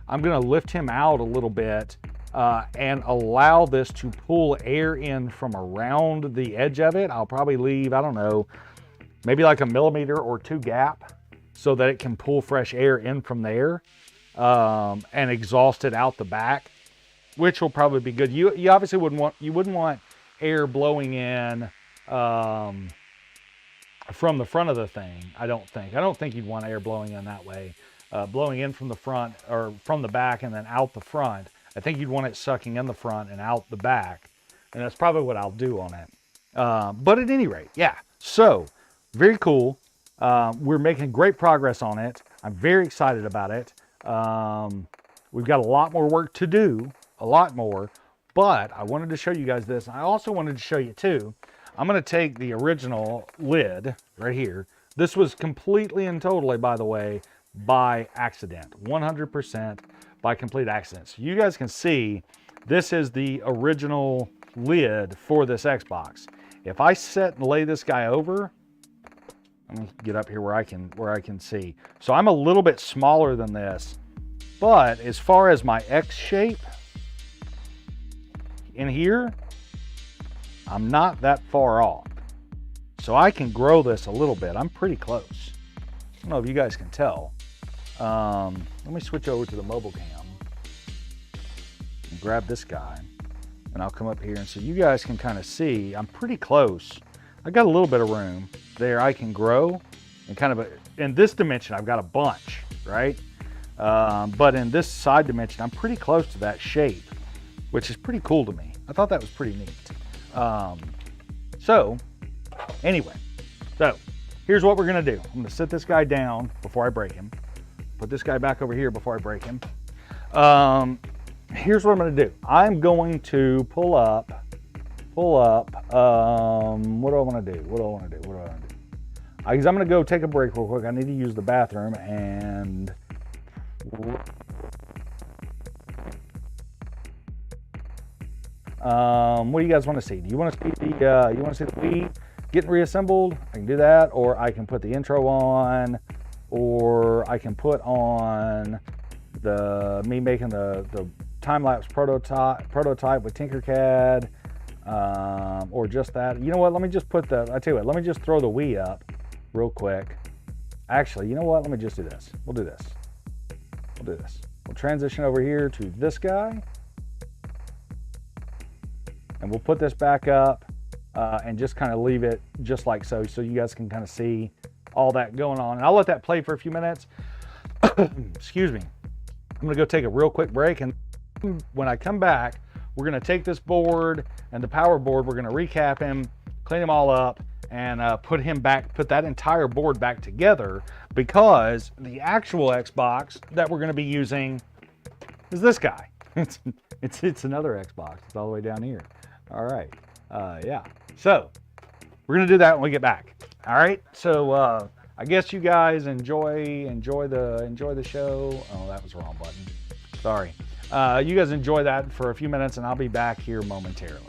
I'm going to lift him out a little bit and allow this to pull air in from around the edge of it. I'll probably leave, I don't know, maybe like a millimeter or two gap, so that it can pull fresh air in from there and exhaust it out the back, which will probably be good. You obviously wouldn't want air blowing in from the front of the thing. I don't think you'd want air blowing in that way, blowing in from the front or from the back and then out the front. I think you'd want it sucking in the front and out the back, and that's probably what I'll do on it. But at any rate, yeah. So very cool. We're making great progress on it. I'm very excited about it. We've got a lot more work to do, a lot more, but I wanted to show you guys this. I also wanted to show you too, I'm going to take the original lid right here. This was completely and totally, by the way, by accident. 100% by complete accident. So you guys can see, this is the original lid for this Xbox. If I set and lay this guy over, let me get up here where I can see. So I'm a little bit smaller than this, but as far as my X shape in here, I'm not that far off. So I can grow this a little bit. I'm pretty close. I don't know if you guys can tell. Let me switch over to the mobile cam and grab this guy, and I'll come up here, and so you guys can kind of see I'm pretty close. I got a little bit of room there. I can grow, and kind of in this dimension I've got a bunch, right? But in this side dimension I'm pretty close to that shape, which is pretty cool to me. I thought that was pretty neat. So anyway, so here's what we're gonna do. I'm gonna sit this guy down before I break him. Put this guy back over here before I break him. Here's what I'm gonna do. I'm going to pull up, what do I wanna do? Because I'm gonna go take a break real quick. I need to use the bathroom, and what do you guys wanna see? Do you wanna see the Wii getting reassembled? I can do that, or I can put the intro on, or I can put on me making the time-lapse prototype with Tinkercad, or just that. You know what, let me just put I tell you what, let me just throw the Wii up real quick. Actually, you know what, let me just do this. We'll do this. We'll transition over here to this guy, and we'll put this back up, and just kind of leave it just like so you guys can kind of see all that going on. And I'll let that play for a few minutes. Excuse me. I'm gonna go take a real quick break, and when I come back, we're gonna take this board and the power board, we're gonna recap him, clean them all up, and put that entire board back together, because the actual Xbox that we're gonna be using is this guy. It's another Xbox. It's all the way down here. All right. Yeah. So we're gonna do that when we get back. All right. So I guess you guys enjoy the show. Oh, that was the wrong button. Sorry. You guys enjoy that for a few minutes, and I'll be back here momentarily.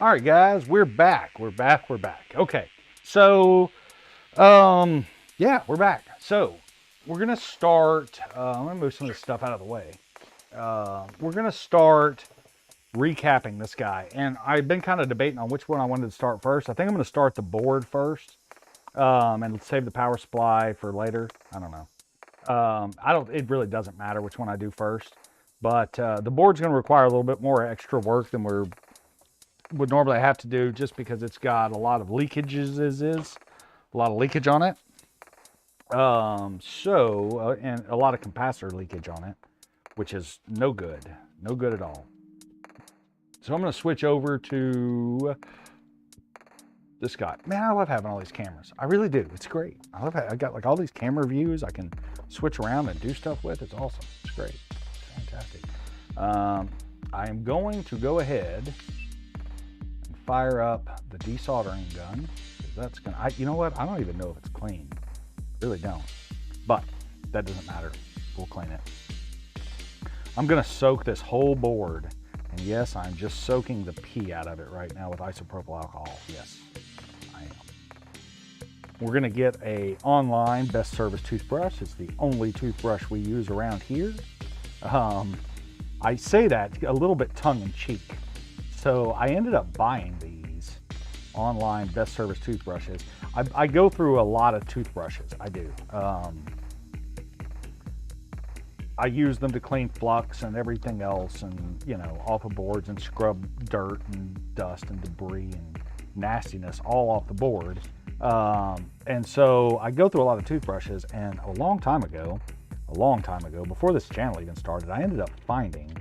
All right, guys, we're back. We're back. Okay, so, yeah, we're back. So, we're going to start, I'm going to move some of this stuff out of the way. We're going to start recapping this guy. And I've been kind of debating on which one I wanted to start first. I think I'm going to start the board first, and save the power supply for later. I don't know. It really doesn't matter which one I do first. But the board's going to require a little bit more extra work than would normally have to do, just because it's got a lot of leakages, a lot of leakage on it. And a lot of capacitor leakage on it, which is no good at all. So I'm going to switch over to this guy. Man, I love having all these cameras. I really do. It's great. I got like all these camera views I can switch around and do stuff with. It's awesome. It's great. It's fantastic. I am going to go ahead and fire up the desoldering gun. That's gonna, you know what? I don't even know if it's clean. I really don't. But that doesn't matter. We'll clean it. I'm gonna soak this whole board. And yes, I'm just soaking the pee out of it right now with isopropyl alcohol. Yes, I am. We're gonna get a online best service toothbrush. It's the only toothbrush we use around here. I say that a little bit tongue-in-cheek. So I ended up buying these online best service toothbrushes. I go through a lot of toothbrushes. I do. I use them to clean Flux and everything else, and off of boards, and scrub dirt and dust and debris and nastiness all off the board. And so I go through a lot of toothbrushes, and a long time ago, before this channel even started, I ended up finding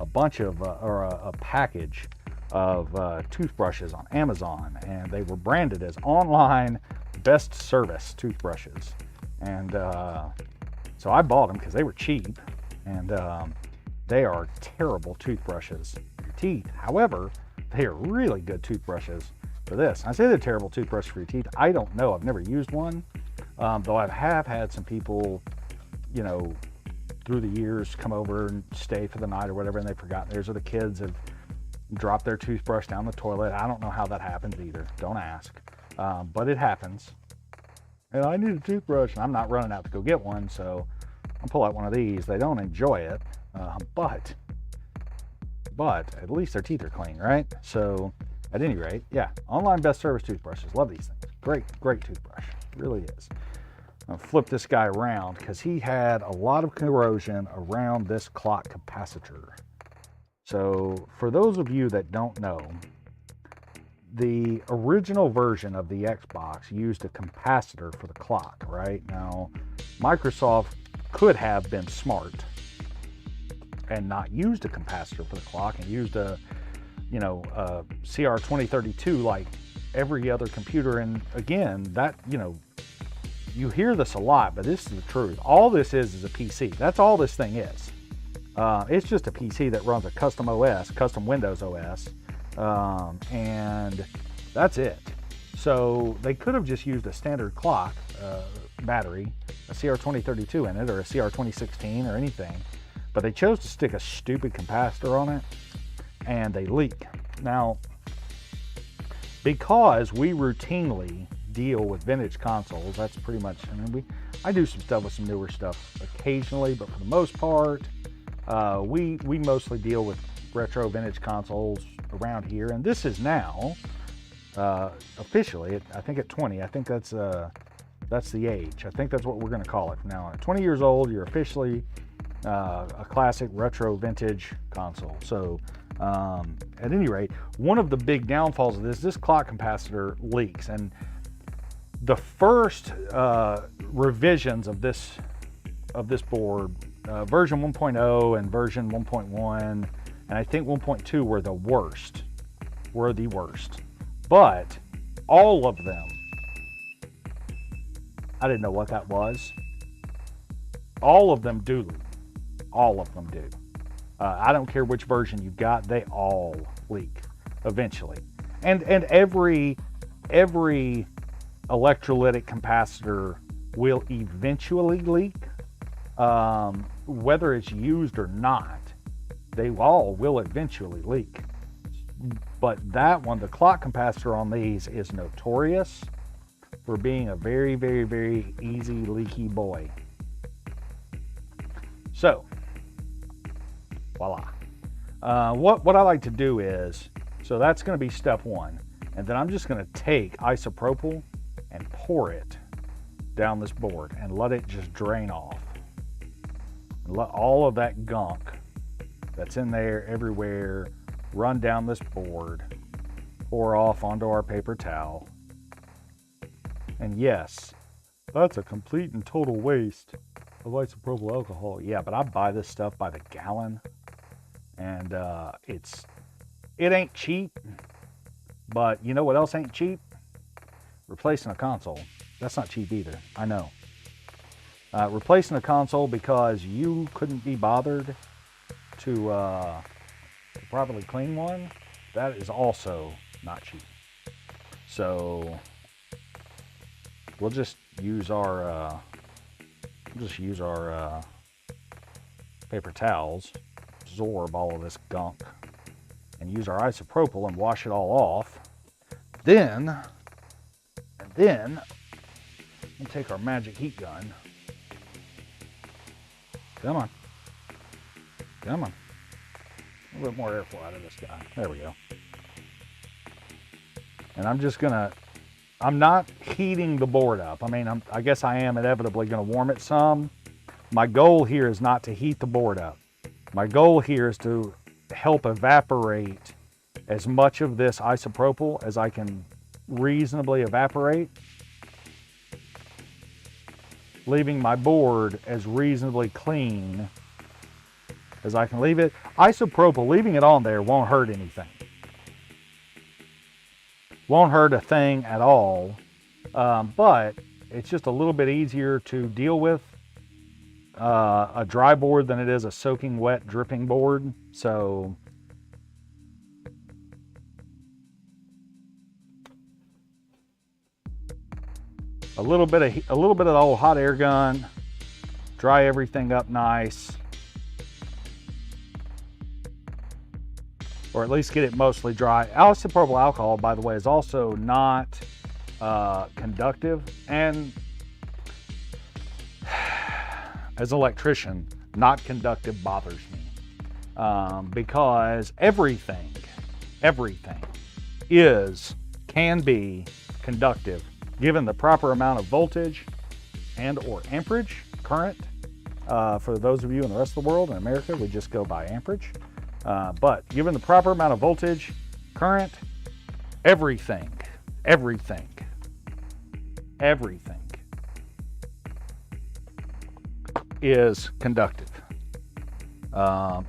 a bunch of, a package of toothbrushes on Amazon, and they were branded as online best service toothbrushes. And so I bought them because they were cheap, and they are terrible toothbrushes for your teeth. However, they are really good toothbrushes for this. I say they're terrible toothbrushes for your teeth. I don't know. I've never used one, though I have had some people, through the years come over and stay for the night or whatever, and they've forgotten theirs, or the kids have dropped their toothbrush down the toilet. I don't know how that happens either. Don't ask. But it happens. And I need a toothbrush, and I'm not running out to go get one, so I'll pull out one of these. They don't enjoy it, but at least their teeth are clean, right? So at any rate, yeah, online best service toothbrushes. Love these things. Great toothbrush. It really is. I'll flip this guy around because he had a lot of corrosion around this clock capacitor. So for those of you that don't know, the original version of the Xbox used a capacitor for the clock, right? Now, Microsoft could have been smart and not used a capacitor for the clock and used a CR2032 like every other computer. And again, that, you hear this a lot, but this is the truth. All this is a PC. That's all this thing is. It's just a PC that runs a custom OS, custom Windows OS, and that's it. So they could have just used a standard clock battery, a CR2032 in it, or a CR2016 or anything, but they chose to stick a stupid capacitor on it, and they leak. Now, because we routinely deal with vintage consoles, that's pretty much, I do some stuff with some newer stuff occasionally, but for the most part, we mostly deal with retro vintage consoles around here. And this is now officially, I think at 20, I think that's the age. I think that's what we're going to call it from now on. At 20 years old, you're officially a classic retro vintage console. So at any rate, one of the big downfalls of this clock capacitor leaks. And the first revisions of this board, version 1.0 and version 1.1, and I think 1.2 were the worst. But all of them, I didn't know what that was. All of them do. All of them do. I don't care which version you got, they all leak eventually. And every electrolytic capacitor will eventually leak. Whether it's used or not, they all will eventually leak. But that one, the clock capacitor on these is notorious for being a very, very, very easy leaky boy. So, voila. What I like to do is, so that's going to be step one. And then I'm just going to take isopropyl and pour it down this board and let it just drain off. And let all of that gunk that's in there everywhere run down this board, pour off onto our paper towel. And yes, that's a complete and total waste of isopropyl alcohol. Yeah, but I buy this stuff by the gallon, and it ain't cheap. But you know what else ain't cheap? Replacing a console. That's not cheap either, I know. Replacing a console because you couldn't be bothered to properly clean one, that is also not cheap. So we'll just use our paper towels, absorb all of this gunk, and use our isopropyl and wash it all off. Then we'll take our magic heat gun. Come on. Come on. A little bit more airflow out of this guy. There we go. And I'm not heating the board up. I mean, I guess I am inevitably going to warm it some. My goal here is not to heat the board up. My goal here is to help evaporate as much of this isopropyl as I can reasonably evaporate, leaving my board as reasonably clean as I can leave it. Isopropyl, leaving it on there won't hurt anything. Won't hurt a thing at all, but it's just a little bit easier to deal with a dry board than it is a soaking wet, dripping board. So a little bit of the old hot air gun, dry everything up nice, or at least get it mostly dry. Isopropyl alcohol, by the way, is also not conductive, and as an electrician, not conductive bothers me because everything can be conductive given the proper amount of voltage and or amperage, current. For those of you in the rest of the world, in America, we just go by amperage. But given the proper amount of voltage, current, everything is conductive.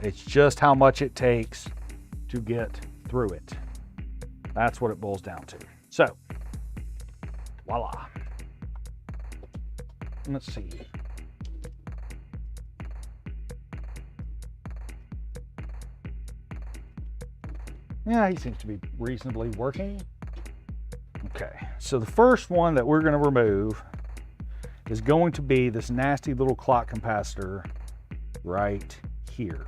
It's just how much it takes to get through it. That's what it boils down to. So, voila. Let's see. Yeah, he seems to be reasonably working. Okay, so the first one that we're going to remove is going to be this nasty little clock capacitor right here.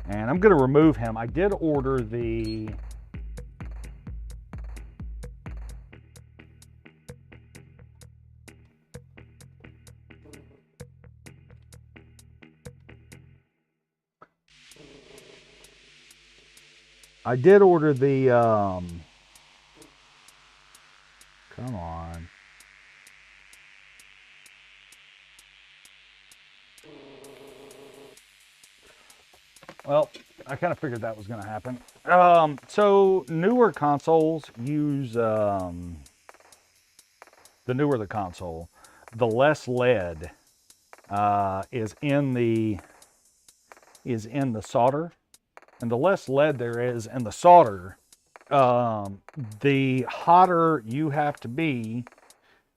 And I'm going to remove him. I did order the come on. Well, I kind of figured that was going to happen. So newer consoles use, the newer the console, the less lead is in the solder. And the less lead there is in the solder, the hotter you have to be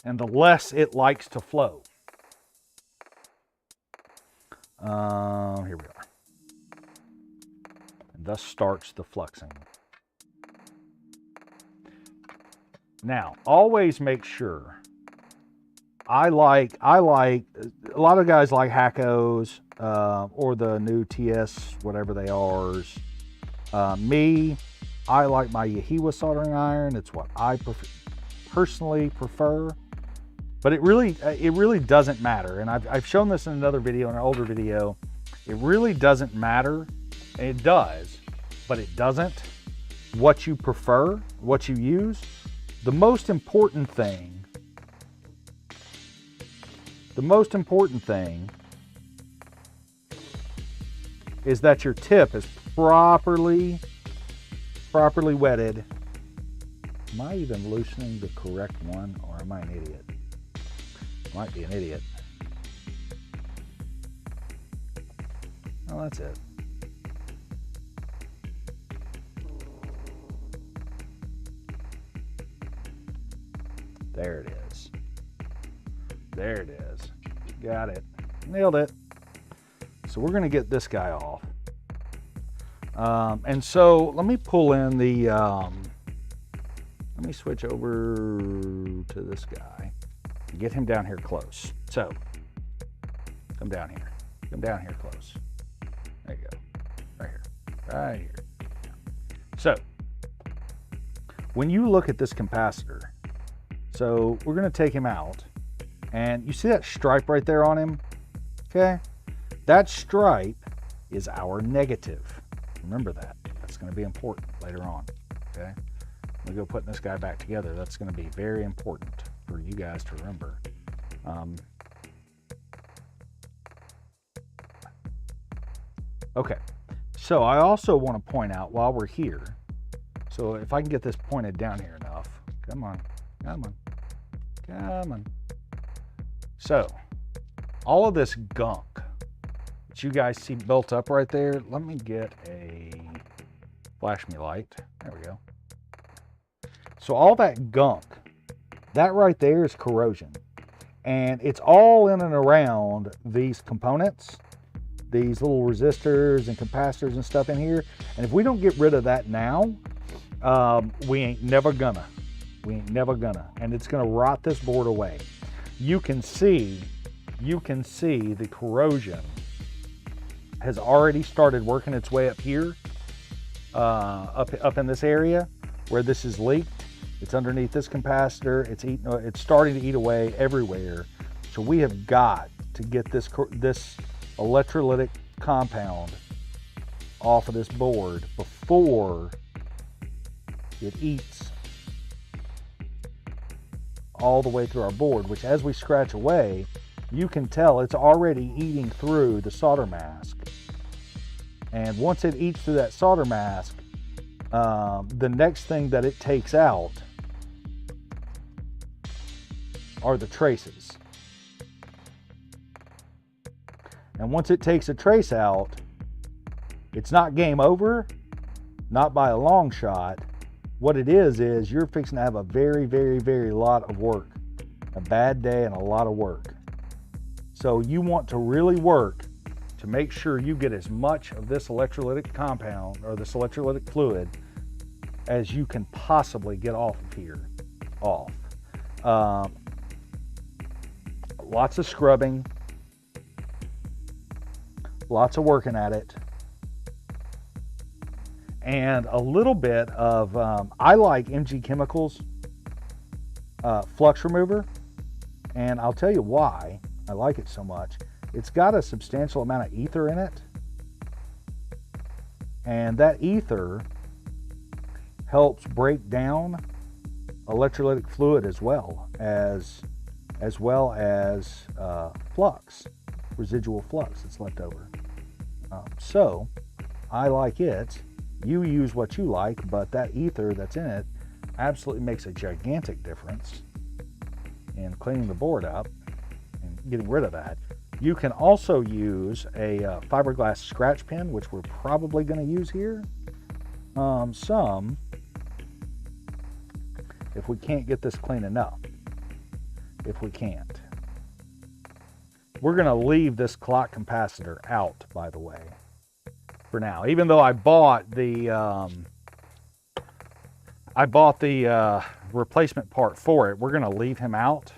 and the less it likes to flow. Here we are. And thus starts the fluxing. Now, always make sure. I like a lot of guys like Hackos or the new TS, whatever they are. Me, I like my Yahiwa soldering iron. It's what I personally prefer. But it really doesn't matter. And I've shown this in another video, in an older video. It really doesn't matter. It does, but it doesn't. What you prefer, what you use. The most important thing is that your tip is properly wetted. Am I even loosening the correct one, or am I an idiot? Might be an idiot. Well, that's it. There it is. There it is. Got it. Nailed it. So we're going to get this guy off. And so let me pull in the, let me switch over to this guy and get him down here close. So come down here. Come down here close. There you go. Right here. Right here. So when you look at this capacitor, so we're going to take him out, and you see that stripe right there on him? Okay. That stripe is our negative. Remember that. That's going to be important later on. Okay. We go putting this guy back together. That's going to be very important for you guys to remember. Okay. So I also want to point out while we're here, so if I can get this pointed down here enough, come on, come on, come on. So all of this gunk that you guys see built up right there, let me get a flash me light. There we go. So all that gunk, that right there is corrosion. And it's all in and around these components, these little resistors and capacitors and stuff in here. And if we don't get rid of that now, we ain't never gonna. We ain't never gonna. And it's gonna rot this board away. You can see the corrosion has already started working its way up here, up in this area where this is leaked. It's underneath this capacitor. It's starting to eat away everywhere. So we have got to get this electrolytic compound off of this board before it eats all the way through our board, which as we scratch away, you can tell it's already eating through the solder mask. And once it eats through that solder mask, the next thing that it takes out are the traces. And once it takes a trace out, it's not game over, not by a long shot. What it is you're fixing to have a very, very, very lot of work, a bad day and a lot of work. So you want to really work to make sure you get as much of this electrolytic compound or this electrolytic fluid as you can possibly get off of here, lots of scrubbing, lots of working at it, and a little bit of, I like MG Chemicals Flux Remover, and I'll tell you why I like it so much. It's got a substantial amount of ether in it, and that ether helps break down electrolytic fluid as well as flux, residual flux that's left over. So I like it. You use what you like, but that ether that's in it absolutely makes a gigantic difference in cleaning the board up and getting rid of that. You can also use a fiberglass scratch pen, which we're probably going to use here. Some, if we can't get this clean enough. If we can't. We're going to leave this clock capacitor out, by the way, for now. Even though I bought the replacement part for it, we're going to leave him out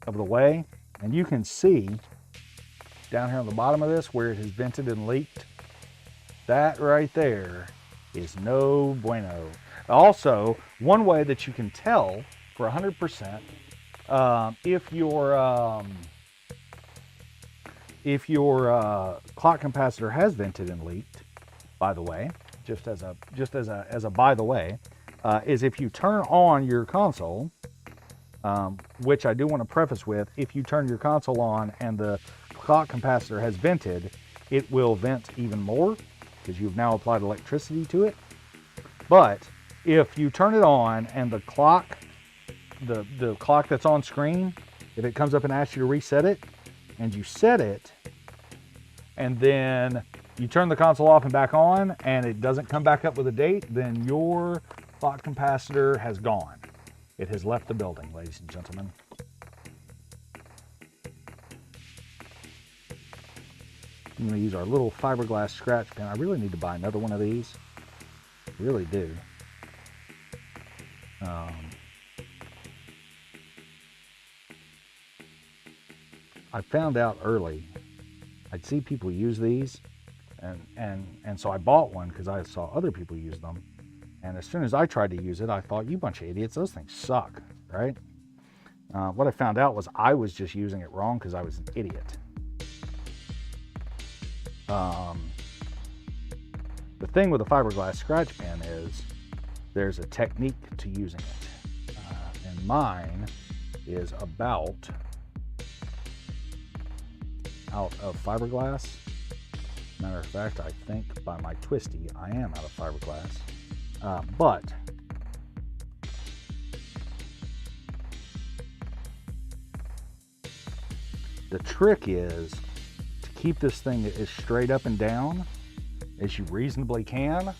of the way. And you can see down here on the bottom of this where it has vented and leaked. That right there is no bueno. Also, one way that you can tell for 100% if your clock capacitor has vented and leaked, by the way, just as a by the way, is if you turn on your console, which I do want to preface with, if you turn your console on and the clock capacitor has vented, it will vent even more because you've now applied electricity to it. But if you turn it on and the clock that's on screen, if it comes up and asks you to reset it, and you set it, and then you turn the console off and back on, and it doesn't come back up with a date, then your clock capacitor has gone. It has left the building, ladies and gentlemen. I'm going to use our little fiberglass scratch pen. I really need to buy another one of these. I really do. I found out early, I'd see people use these, and so I bought one because I saw other people use them. And as soon as I tried to use it, I thought, you bunch of idiots, those things suck, right? What I found out was I was just using it wrong because I was an idiot. The thing with a fiberglass scratch pen is there's a technique to using it. And mine is about out of fiberglass. Matter of fact, I think by my twisty, I am out of fiberglass. But the trick is to keep this thing as straight up and down as you reasonably can.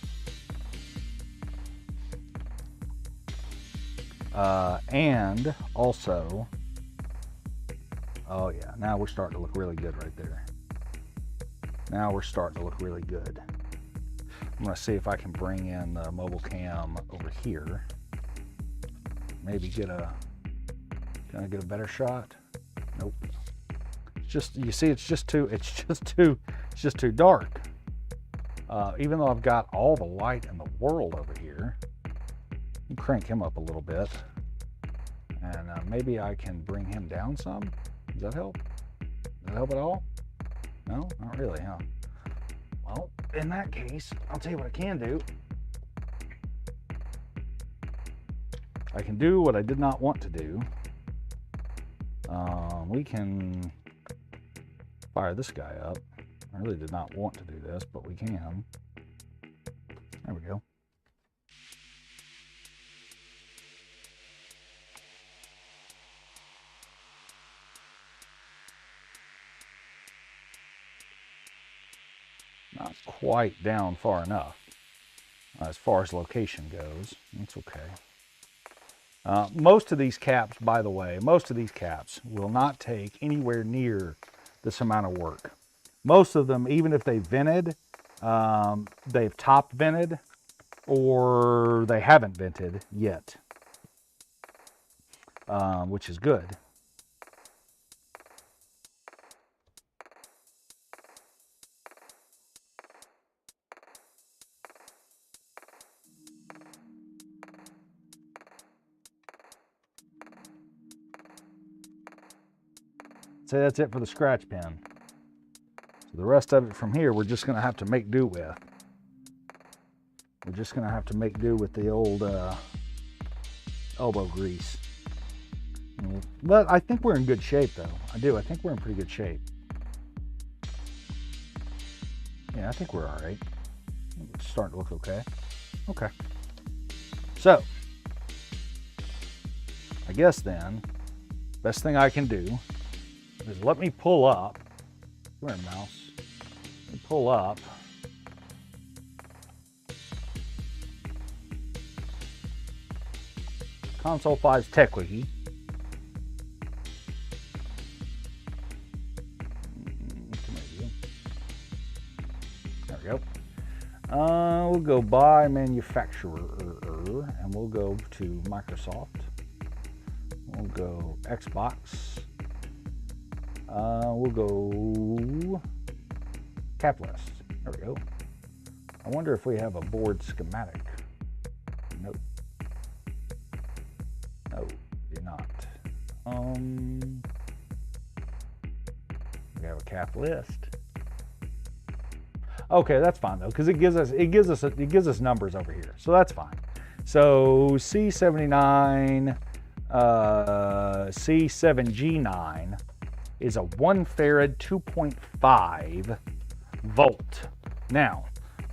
And also, oh yeah, now we're starting to look really good right there. Now we're starting to look really good. I'm gonna see if I can bring in the mobile cam over here. Maybe can I get a better shot? Nope. It's just, you see, it's just too dark. Even though I've got all the light in the world over here, you crank him up a little bit, and maybe I can bring him down some. Does that help? Does that help at all? No, not really, huh? Well, in that case, I'll tell you what I can do. I can do what I did not want to do. We can fire this guy up. I really did not want to do this, but we can. There we go. Not quite down far enough as far as location goes. It's okay. Most of these caps, by the way, most of these caps will not take anywhere near this amount of work. Most of them, even if they vented, they've top vented or they haven't vented yet, which is good. So that's it for the scratch pen. So the rest of it from here, we're just going to have to make do with. We're just going to have to make do with the old elbow grease. But I think we're in good shape, though. I do. I think we're in pretty good shape. Yeah, I think we're all right. It's starting to look okay. Okay. So, I guess then, best thing I can do is let me pull up. Come here, mouse. Let me pull up. Console 5's Tech Wiki. There we go. We'll go by manufacturer, and we'll go to Microsoft. We'll go Xbox. We'll go cap list. There we go. I wonder if we have a board schematic. Nope. No, do not. We have a cap list. Okay, that's fine though, because it gives us numbers over here, so that's fine. So C79, C7G9 is a 1 farad 2.5 volt. Now,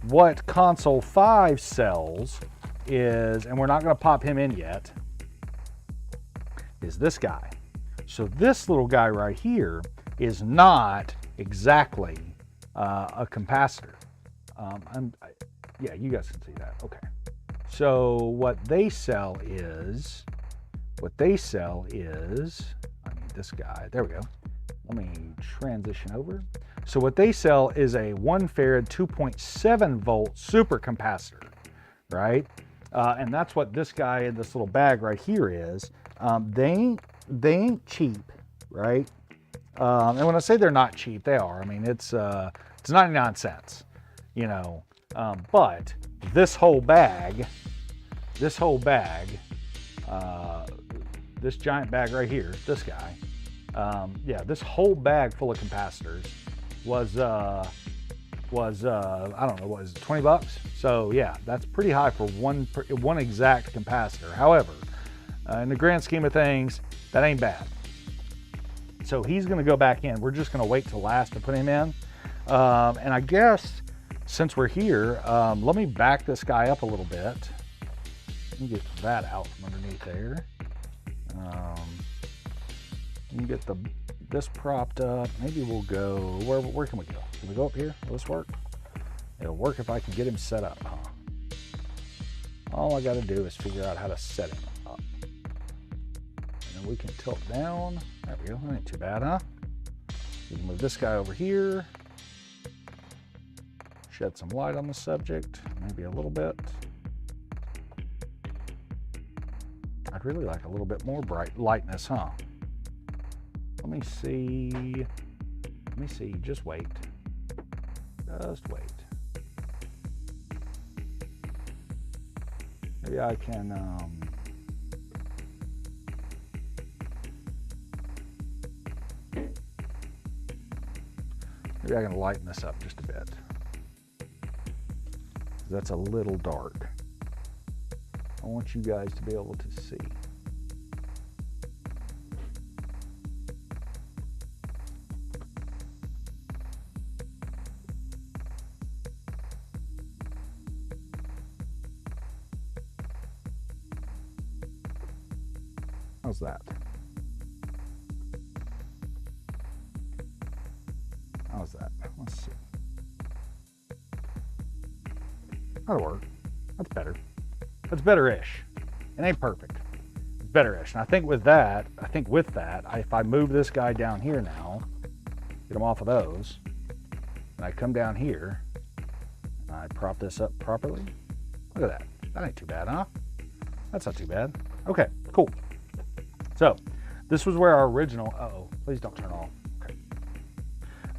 what console 5 sells is, and we're not going to pop him in yet, is this guy. So this little guy right here is not exactly a capacitor. Yeah, you guys can see that. Okay. So what they sell is, I mean, this guy, there we go. Let me transition over. So what they sell is a 1 farad 2.7 volt super capacitor, right? And that's what this guy in this little bag right here is. They ain't cheap, right? And when I say they're not cheap, they are. I mean, it's 99 cents, you know. But this whole bag, this giant bag right here, this guy, yeah, this whole bag full of capacitors was I don't know, what is it, 20 bucks? So yeah, that's pretty high for one exact capacitor. However, in the grand scheme of things, that ain't bad. So he's gonna go back in. We're just gonna wait till last to put him in. And I guess since we're here, let me back this guy up a little bit. Let me get that out from underneath there. You can get this propped up. Maybe we'll go, where can we go? Can we go up here? Will this work? It'll work if I can get him set up, huh? All I gotta do is figure out how to set him up. And then we can tilt down. There we go, that ain't too bad, huh? We can move this guy over here. Shed some light on the subject, maybe a little bit. I'd really like a little bit more bright lightness, huh? Let me see, just wait. Just wait. Maybe I can, maybe I can lighten this up just a bit. That's a little dark. I want you guys to be able to see. How's that? How's that? Let's see. That'll work. That's better. That's better-ish. It ain't perfect. It's better-ish. And I think with that, if I move this guy down here now, get him off of those, and I come down here, and I prop this up properly, look at that. That ain't too bad, huh? That's not too bad. Okay, cool. So, this was where our original, uh-oh, please don't turn off. Okay.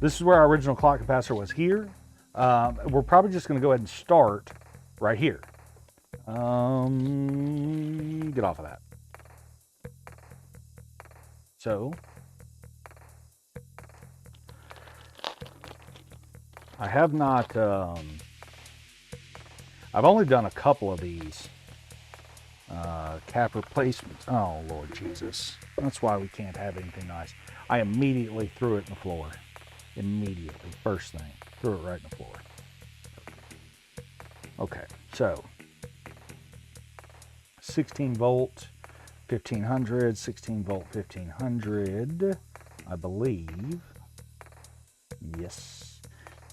This is where our original clock capacitor was here. We're probably just going to go ahead and start right here. Get off of that. So, I have not, I've only done a couple of these cap replacements. Oh, Lord Jesus. That's why we can't have anything nice. I immediately threw it in the floor. Immediately, first thing. Threw it right in the floor. Okay, so 16 volt 1500, 16 volt 1500, I believe. Yes.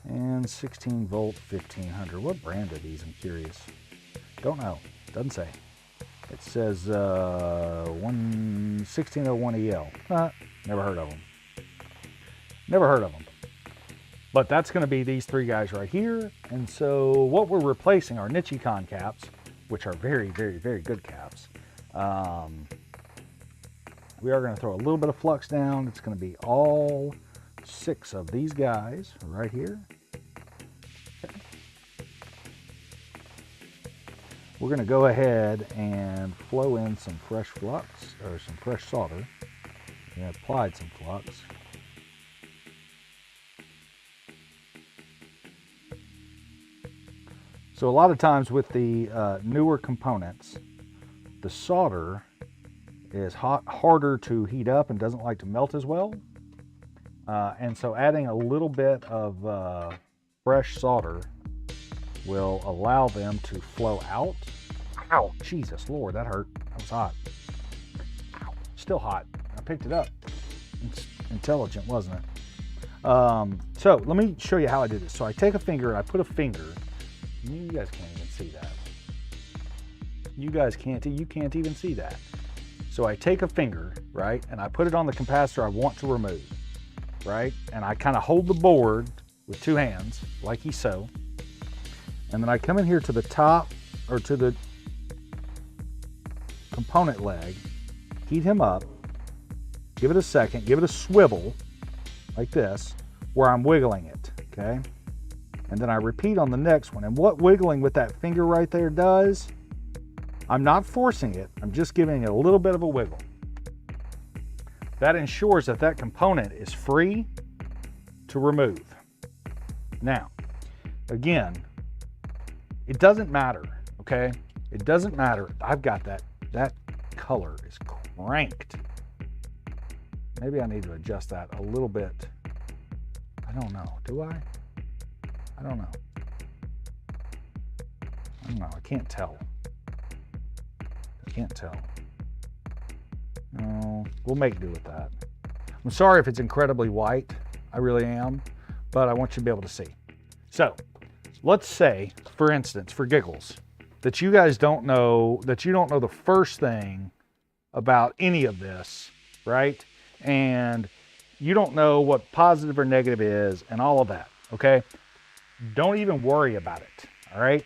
And 16 volt 1500. What brand are these? I'm curious. Don't know. Doesn't say. It says 1601 EL. Never heard of them. Never heard of them. But that's going to be these three guys right here. And so what we're replacing are Nichicon caps, which are very, very, very good caps. We are going to throw a little bit of flux down. It's going to be all 6 of these guys right here. Okay. we're going to go ahead and flow in some fresh flux, or some fresh solder. We applied some flux. So a lot of times with the newer components, the solder is harder to heat up and doesn't like to melt as well. And so adding a little bit of fresh solder will allow them to flow out. Ow, Jesus Lord, that hurt. That was hot. Ow, still hot. I picked it up. It's intelligent, wasn't it? So let me show you how I do this. So I take a finger and I put a finger. You guys can't even see that. You can't even see that. So I take a finger, right, and I put it on the capacitor I want to remove, right? And I kind of hold the board with two hands, like so. And then I come in here to the top, or to the component leg, heat him up, give it a second, give it a swivel, like this, where I'm wiggling it, okay? And then I repeat on the next one. And what wiggling with that finger right there does, I'm not forcing it, I'm just giving it a little bit of a wiggle. That ensures that that component is free to remove. Now, again, it doesn't matter, okay? It doesn't matter. I've got that color is cranked. Maybe I need to adjust that a little bit. I don't know, do I? I don't know. I can't tell. No, we'll make do with that. I'm sorry if it's incredibly white. I really am, but I want you to be able to see. So let's say, for instance, for giggles, that you guys don't know, the first thing about any of this, right? And you don't know what positive or negative is and all of that, okay? Don't even worry about it, all right?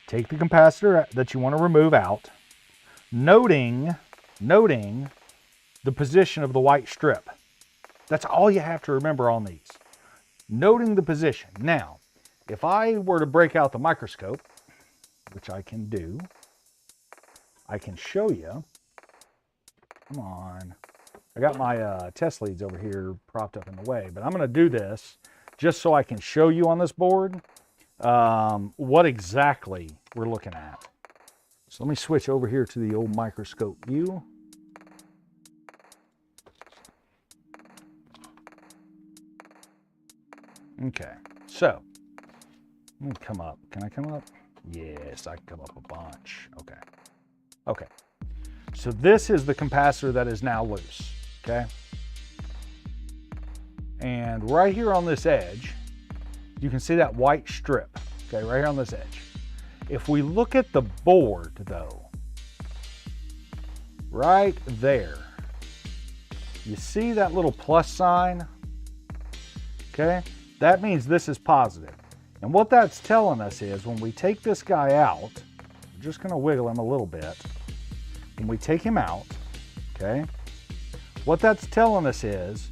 Take the capacitor that you want to remove out, noting the position of the white strip. That's all you have to remember on these. Noting the position. Now, if I were to break out the microscope, which I can do, I can show you. Come on. I got my test leads over here propped up in the way, but I'm going to do this just so I can show you on this board what exactly we're looking at. So let me switch over here to the old microscope view. Okay, so let me come up. Can I come up? Yes, I can come up a bunch. Okay. So this is the capacitor that is now loose, okay? And right here on this edge, you can see that white strip, okay, right here on this edge. If we look at the board though, right there, you see that little plus sign? Okay, that means this is positive. And what that's telling us is when we take this guy out, we're just gonna wiggle him a little bit. When we take him out, okay, what that's telling us is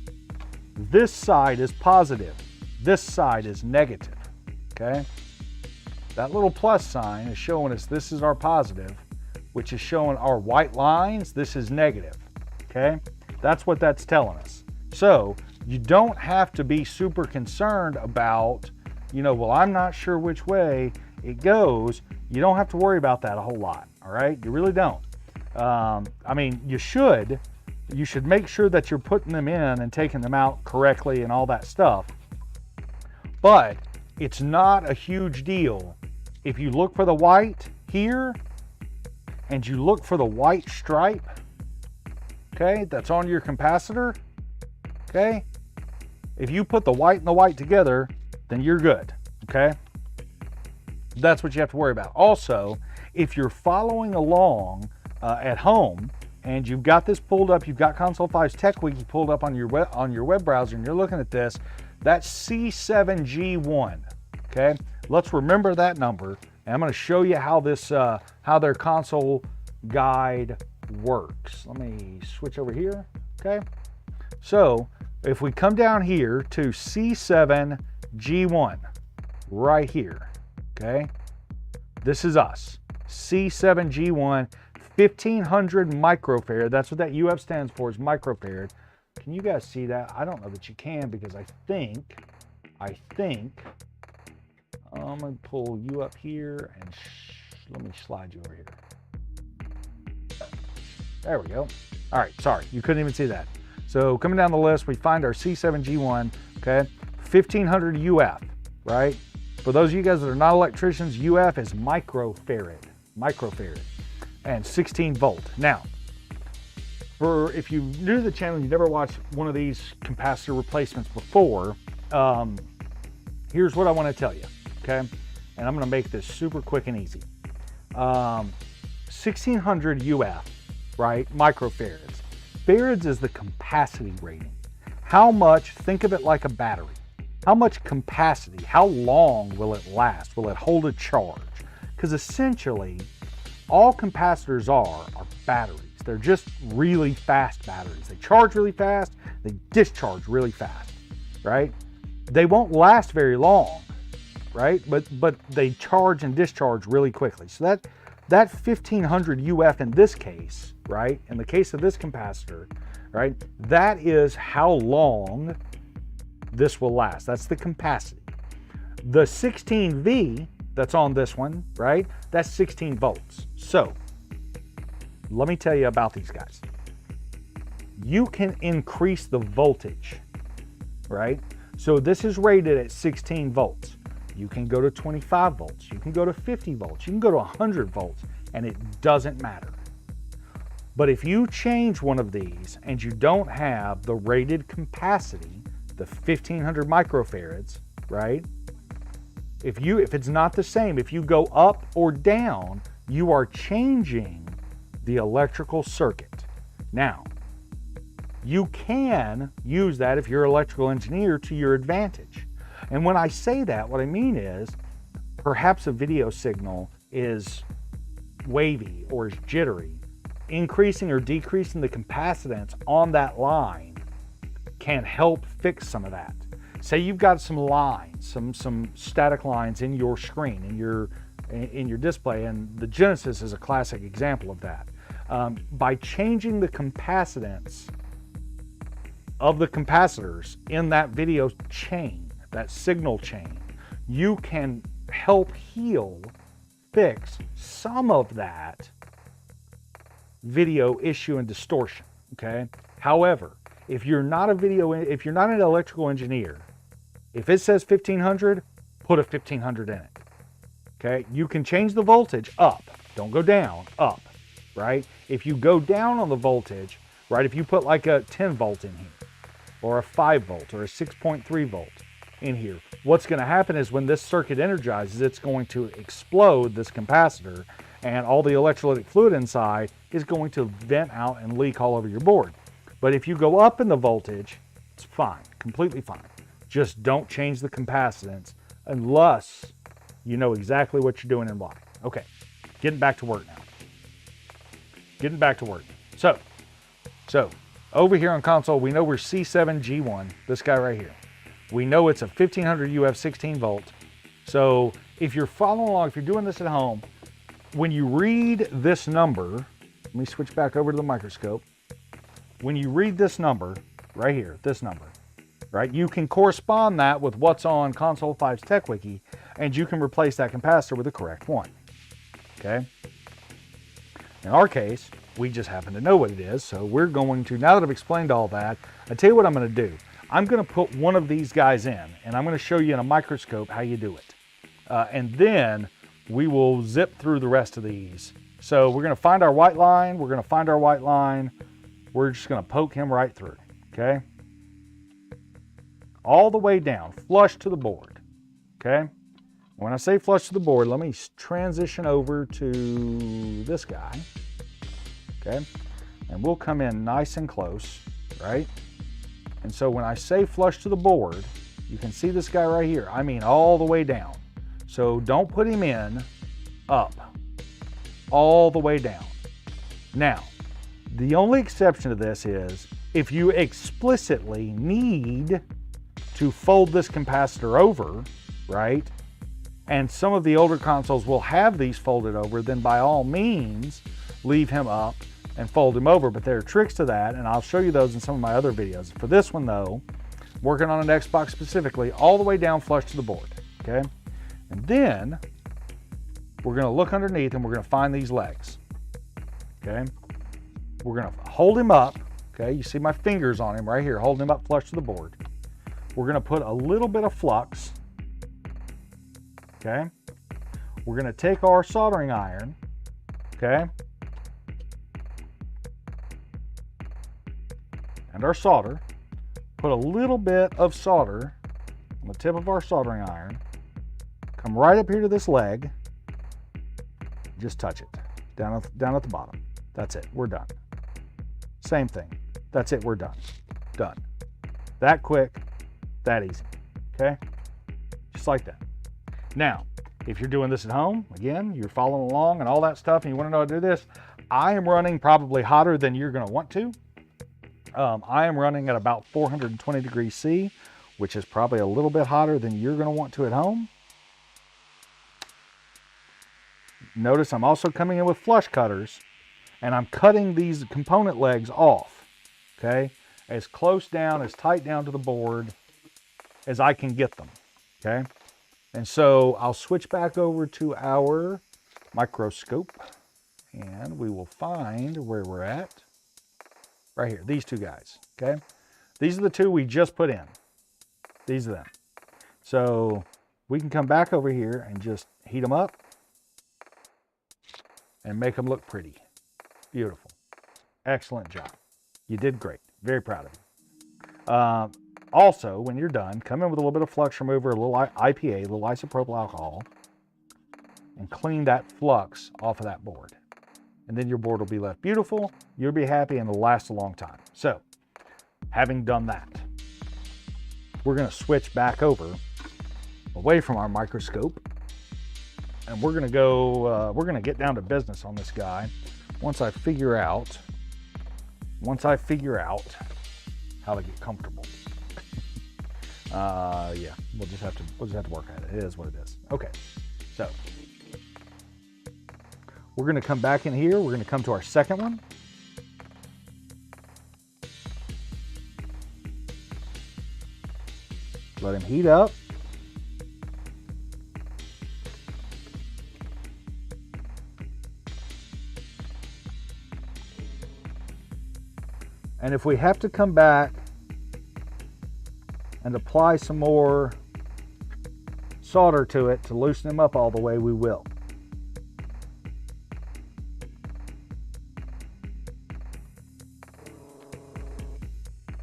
this side is positive, this side is negative, okay? That little plus sign is showing us this is our positive, which is showing our white lines, this is negative, okay? That's what that's telling us. So you don't have to be super concerned about, well, I'm not sure which way it goes. You don't have to worry about that a whole lot, all right? You really don't. I mean, you should make sure that you're putting them in and taking them out correctly and all that stuff. But it's not a huge deal if you look for the white here and you look for the white stripe, okay, that's on your capacitor, okay? If you put the white and the white together, then you're good, okay? That's what you have to worry about. Also, if you're following along at home and you've got this pulled up, you've got Console 5's Tech Wiki pulled up on your web browser and you're looking at this, that's C7G1, okay? Let's remember that number, and I'm going to show you how this, how their console guide works. Let me switch over here, okay? So if we come down here to C7G1, right here, okay? This is us, C7G1, 1500 microfarad. That's what that UF stands for, is microfarad. Can you guys see that? I don't know that you can, because I think, I'm gonna pull you up here and let me slide you over here. There we go. All right, sorry, you couldn't even see that. So coming down the list, we find our C7G1, okay? 1500 UF, right? For those of you guys that are not electricians, UF is microfarad, and 16 volt. Now, if you're new to the channel and you've never watched one of these capacitor replacements before, here's what I want to tell you, okay? And I'm going to make this super quick and easy. 1600 UF, right? Microfarads. Farads is the capacity rating. How much, think of it like a battery. How much capacity, how long will it last? Will it hold a charge? Because essentially, all capacitors are batteries. They're just really fast batteries. They charge really fast, they discharge really fast, right? They won't last very long, right? But they charge and discharge really quickly. So that 1500 UF in this case, right? In the case of this capacitor, right? That is how long this will last. That's the capacity. The 16V that's on this one, right? That's 16 volts. So let me tell you about these guys. You can increase the voltage, right? So this is rated at 16 volts. You can go to 25 volts. You can go to 50 volts. You can go to 100 volts, and it doesn't matter. But if you change one of these and you don't have the rated capacity, the 1500 microfarads, right? If it's not the same, if you go up or down, you are changing the electrical circuit. Now, you can use that if you're an electrical engineer to your advantage. And when I say that, what I mean is perhaps a video signal is wavy or is jittery. Increasing or decreasing the capacitance on that line can help fix some of that. Say you've got some lines, some static lines in your screen, in your display, and the Genesis is a classic example of that. By changing the capacitance of the capacitors in that video chain, that signal chain, you can help fix some of that video issue and distortion, okay? However, if you're not an electrical engineer, if it says 1500, put a 1500 in it, okay? You can change the voltage up, don't go down, up, right? If you go down on the voltage, right, if you put like a 10 volt in here, or a 5 volt, or a 6.3 volt in here, what's gonna happen is when this circuit energizes, it's going to explode this capacitor, and all the electrolytic fluid inside is going to vent out and leak all over your board. But if you go up in the voltage, it's fine, completely fine. Just don't change the capacitance unless you know exactly what you're doing and why. Okay, getting back to work now. So over here on console, we know we're C7G1, this guy right here. We know it's a 1500 UF 16 volt. So if you're following along, if you're doing this at home, when you read this number, let me switch back over to the microscope. When you read this number right here, this number, right, you can correspond that with what's on Console 5's Tech Wiki, and you can replace that capacitor with the correct one, okay? In our case, we just happen to know what it is, so we're going to, now that I've explained all that, I tell you what I'm going to do. I'm going to put one of these guys in, and I'm going to show you in a microscope how you do it. And then we will zip through the rest of these. So we're going to find our white line, we're just going to poke him right through, okay? All the way down, flush to the board, okay? When I say flush to the board, let me transition over to this guy, okay? And we'll come in nice and close, right? And so when I say flush to the board, you can see this guy right here. I mean all the way down. So don't put him in up, all the way down. Now, the only exception to this is if you explicitly need to fold this capacitor over, right? and some of the older consoles will have these folded over, then by all means, leave him up and fold him over. But there are tricks to that, and I'll show you those in some of my other videos. For this one though, working on an Xbox specifically, all the way down flush to the board, okay? And then we're gonna look underneath and we're gonna find these legs, okay? We're gonna hold him up, okay? You see my fingers on him right here, holding him up flush to the board. We're gonna put a little bit of flux, okay? We're gonna take our soldering iron, okay? And our solder, put a little bit of solder on the tip of our soldering iron, come right up here to this leg, just touch it, down at the bottom. That's it, we're done. Same thing, that's it, we're done. Done. That quick, that easy, okay? Just like that. Now, if you're doing this at home, again, you're following along and all that stuff, and you wanna know how to do this, I am running probably hotter than you're gonna want to. I am running at about 420 degrees C, which is probably a little bit hotter than you're gonna want to at home. Notice I'm also coming in with flush cutters, and I'm cutting these component legs off, okay? As close down, as tight down to the board as I can get them, okay? And so I'll switch back over to our microscope, and we will find where we're at. Right here, these two guys, okay? These are the two we just put in. These are them. So we can come back over here and just heat them up and make them look pretty. Beautiful. Excellent job. You did great. Very proud of you. Also, when you're done, come in with a little bit of flux remover, a little IPA, a little isopropyl alcohol, and clean that flux off of that board. And then your board will be left beautiful, you'll be happy, and it'll last a long time. So, having done that, we're gonna switch back over, away from our microscope, and we're gonna get down to business on this guy once I figure out how to get comfortable. Yeah, we'll just have to work at it. It is what it is. Okay, so we're gonna come back in here. We're gonna come to our second one. Let him heat up. And if we have to come back and apply some more solder to it to loosen him up all the way, we will.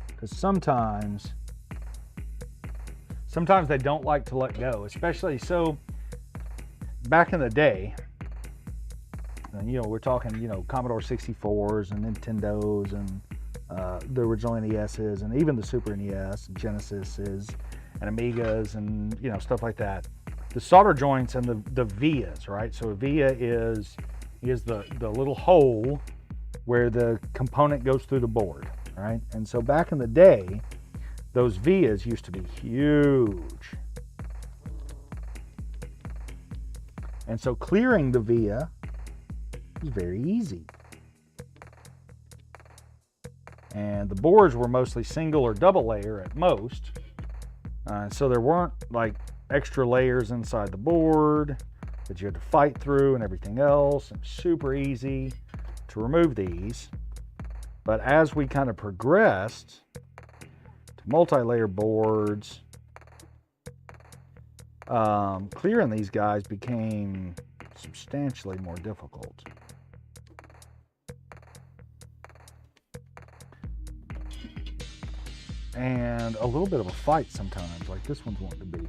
Because sometimes they don't like to let go, especially so back in the day, and we're talking, Commodore 64s and Nintendos and the original NESs and even the Super NES and Genesises and Amigas and stuff like that. The solder joints and the vias, right? So a via is the little hole where the component goes through the board, right? And so back in the day, those vias used to be huge. And so clearing the via was very easy. And the boards were mostly single or double layer at most. So there weren't like extra layers inside the board that you had to fight through and everything else. And super easy to remove these. But as we kind of progressed to multi-layer boards, clearing these guys became substantially more difficult. And a little bit of a fight sometimes, like this one's wanting to be.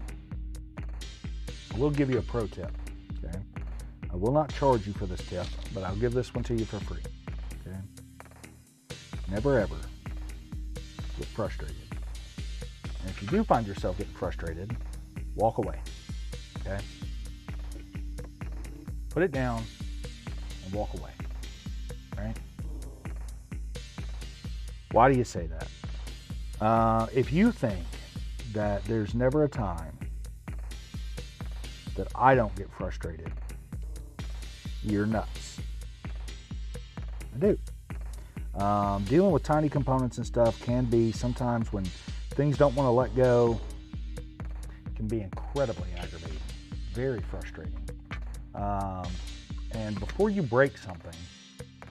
I will give you a pro tip, okay? I will not charge you for this tip, but I'll give this one to you for free, okay? Never ever get frustrated. And if you do find yourself getting frustrated, walk away, okay? Put it down and walk away, right? Why do you say that? If you think that there's never a time that I don't get frustrated. You're nuts. I do. Dealing with tiny components and stuff can be sometimes, when things don't want to let go, can be incredibly aggravating, very frustrating. And before you break something,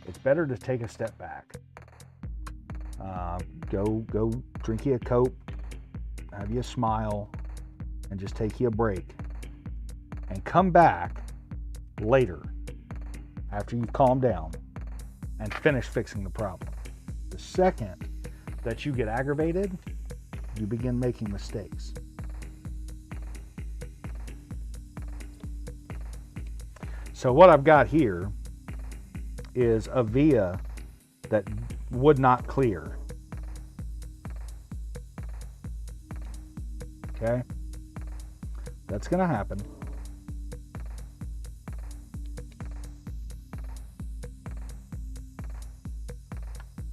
it's better to take a step back. Go drink you a Coke, have you a smile, and just take you a break. And come back later, after you've calmed down, and finish fixing the problem. The second that you get aggravated, you begin making mistakes. So what I've got here is a via that would not clear. Okay? That's going to happen.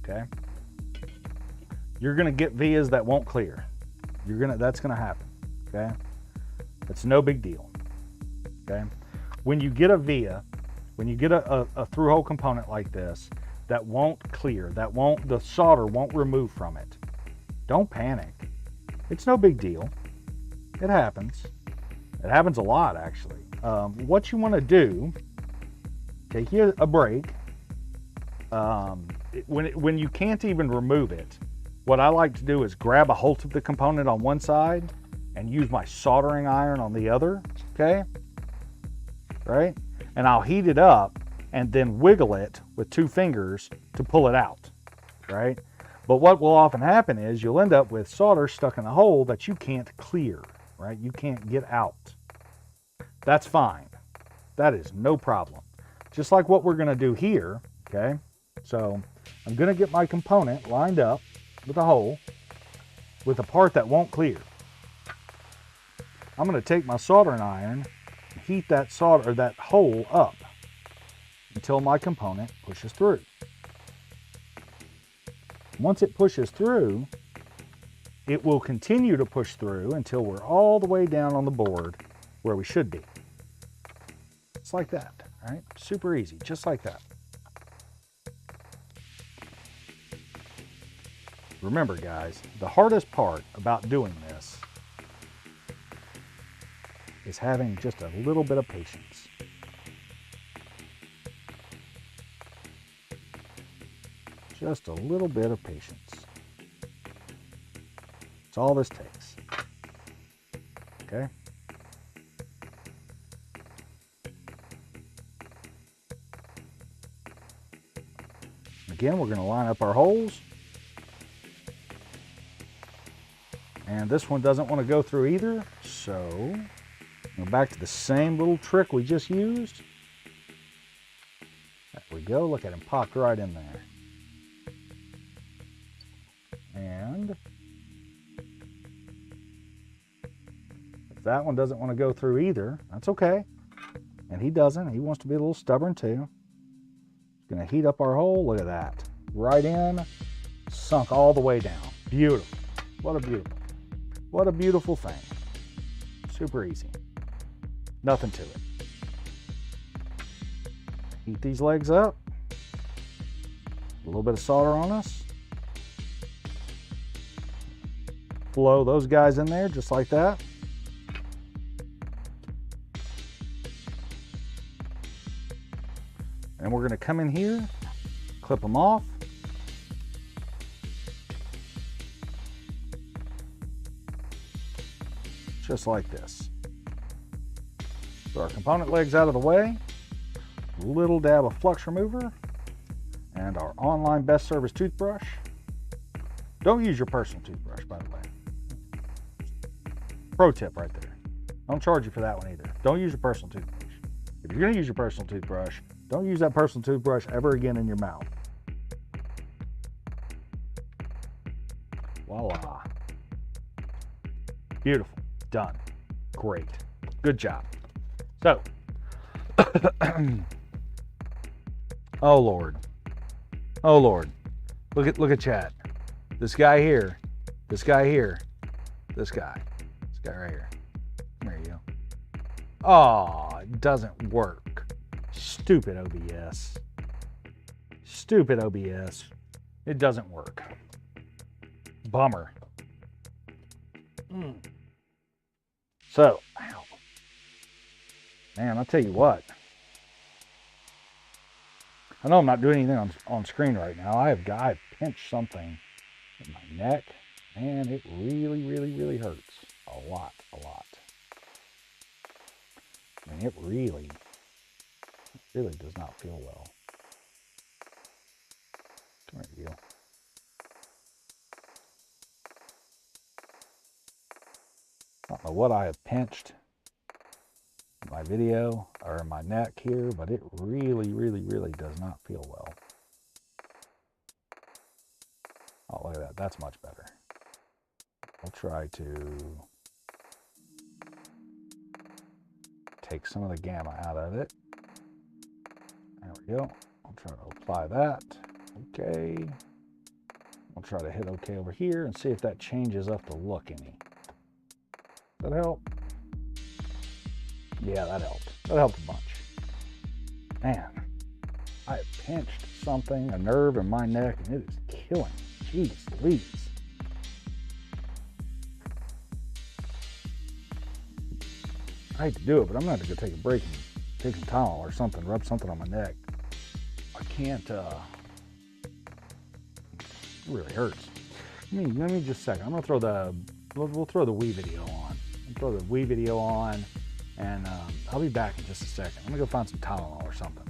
Okay? You're going to get vias that won't clear. That's going to happen. Okay? It's no big deal. Okay? When you get a via, when you get a through-hole component like this that won't clear, the solder won't remove from it, don't panic. It's no big deal. It happens. It happens a lot, actually. What you want to do, take you a break. When you can't even remove it, what I like to do is grab a hold of the component on one side and use my soldering iron on the other, okay? Right? And I'll heat it up and then wiggle it with 2 fingers to pull it out, right? But what will often happen is you'll end up with solder stuck in a hole that you can't clear, right? You can't get out. That's fine. That is no problem. Just like what we're going to do here, okay? So I'm going to get my component lined up with a hole with a part that won't clear. I'm going to take my soldering iron and heat that solder, or that hole up, until my component pushes through. Once it pushes through, it will continue to push through until we're all the way down on the board where we should be. It's like that, right? Super easy, just like that. Remember, guys, the hardest part about doing this is having just a little bit of patience. Just a little bit of patience. That's all this takes. Okay? Again, we're going to line up our holes. And this one doesn't want to go through either, so go back to the same little trick we just used. There we go. Look at him, popped right in there. And if that one doesn't want to go through either, that's okay. And he doesn't. He wants to be a little stubborn too. Going to heat up our hole. Look at that. Right in, sunk all the way down. Beautiful. What a beautiful thing. Super easy. Nothing to it. Heat these legs up. A little bit of solder on us. Flow those guys in there just like that. And we're going to come in here, clip them off. Just like this. So our component legs out of the way, a little dab of flux remover, and our online best service toothbrush. Don't use your personal toothbrush, by the way. Pro tip right there. Don't charge you for that one either. Don't use your personal toothbrush. If you're going to use your personal toothbrush, don't use that personal toothbrush ever again in your mouth. Voila. Beautiful. Done. Great. Good job. So, oh Lord. Oh Lord. Look at chat. This guy here. This guy here. This guy right here. There you go. Oh, it doesn't work. Stupid OBS. Stupid OBS. It doesn't work. Bummer. So, ow. Man, I'll tell you what. I know I'm not doing anything on screen right now. I've pinched something in my neck. Man, it really, really, really hurts. A lot, a lot. I mean, it really does not feel well. There you go. I don't know what I have pinched in my video or in my neck here, but it really, really, really does not feel well. Oh, look at that. That's much better. I'll try to take some of the gamma out of it. There we go. I'll try to apply that. Okay. I'll try to hit OK over here and see if that changes up the look any. Does that help? Yeah, that helped. That helped a bunch. Man, I have pinched something, a nerve in my neck, and it is killing me. Jeez Louise. I hate to do it, but I'm going to have to go take a break and take some Tylenol or something, rub something on my neck. I can't, it really hurts. Let me just a second. I'm going to throw we'll throw the Wii video on. I'll throw the Wii video on, and I'll be back in just a second. I'm going to go find some Tylenol or something.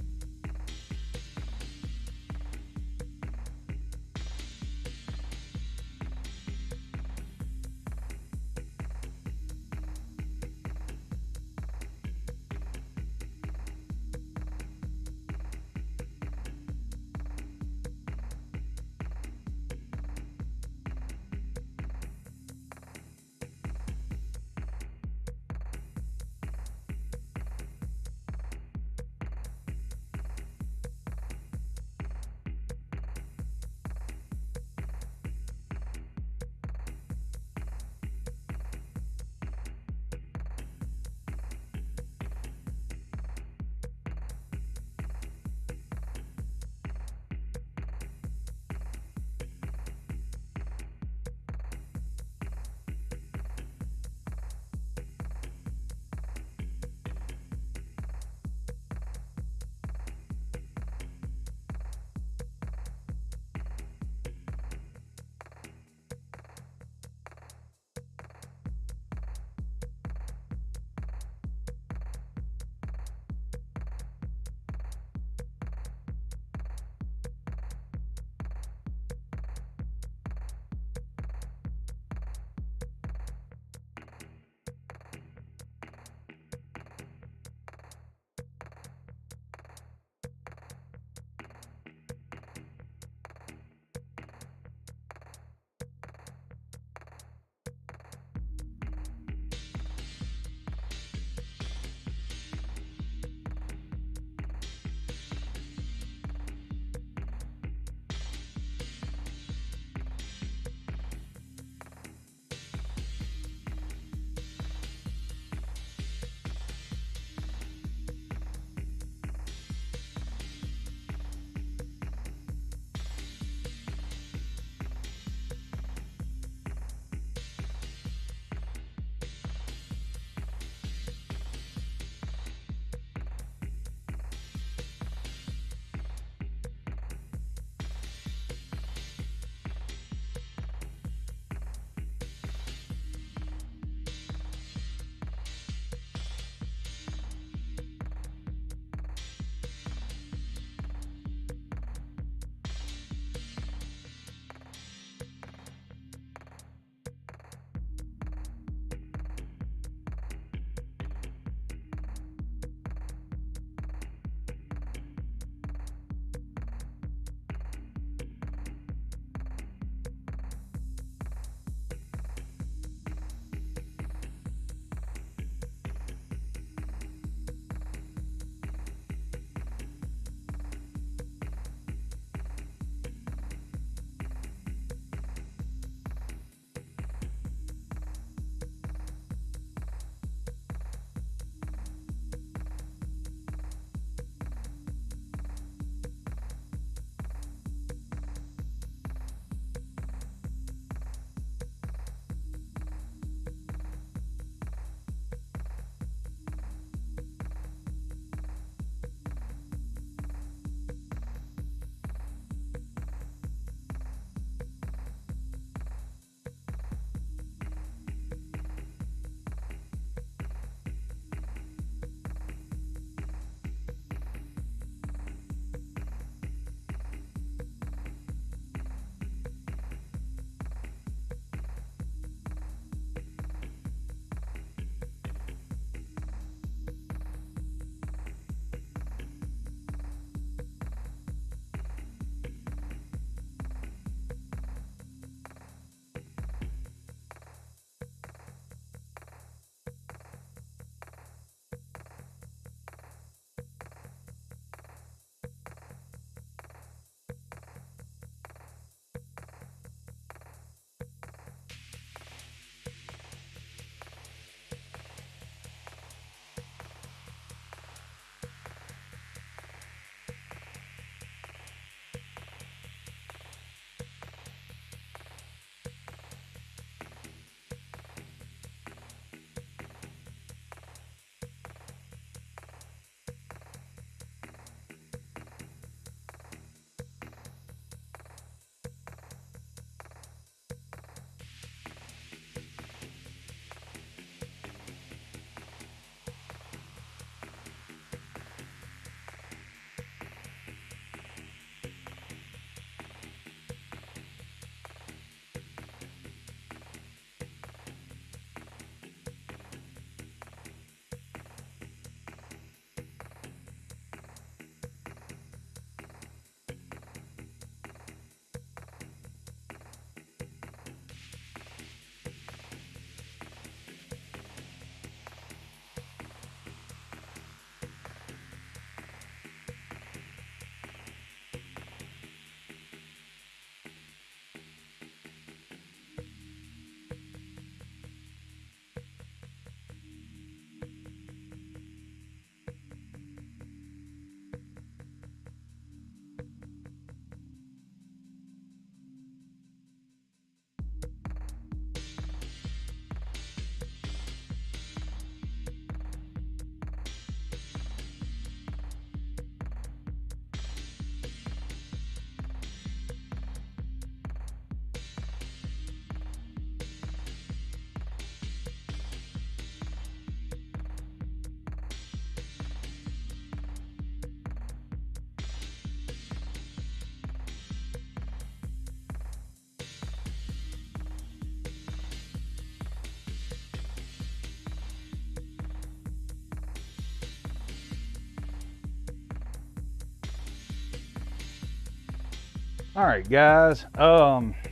All right, guys.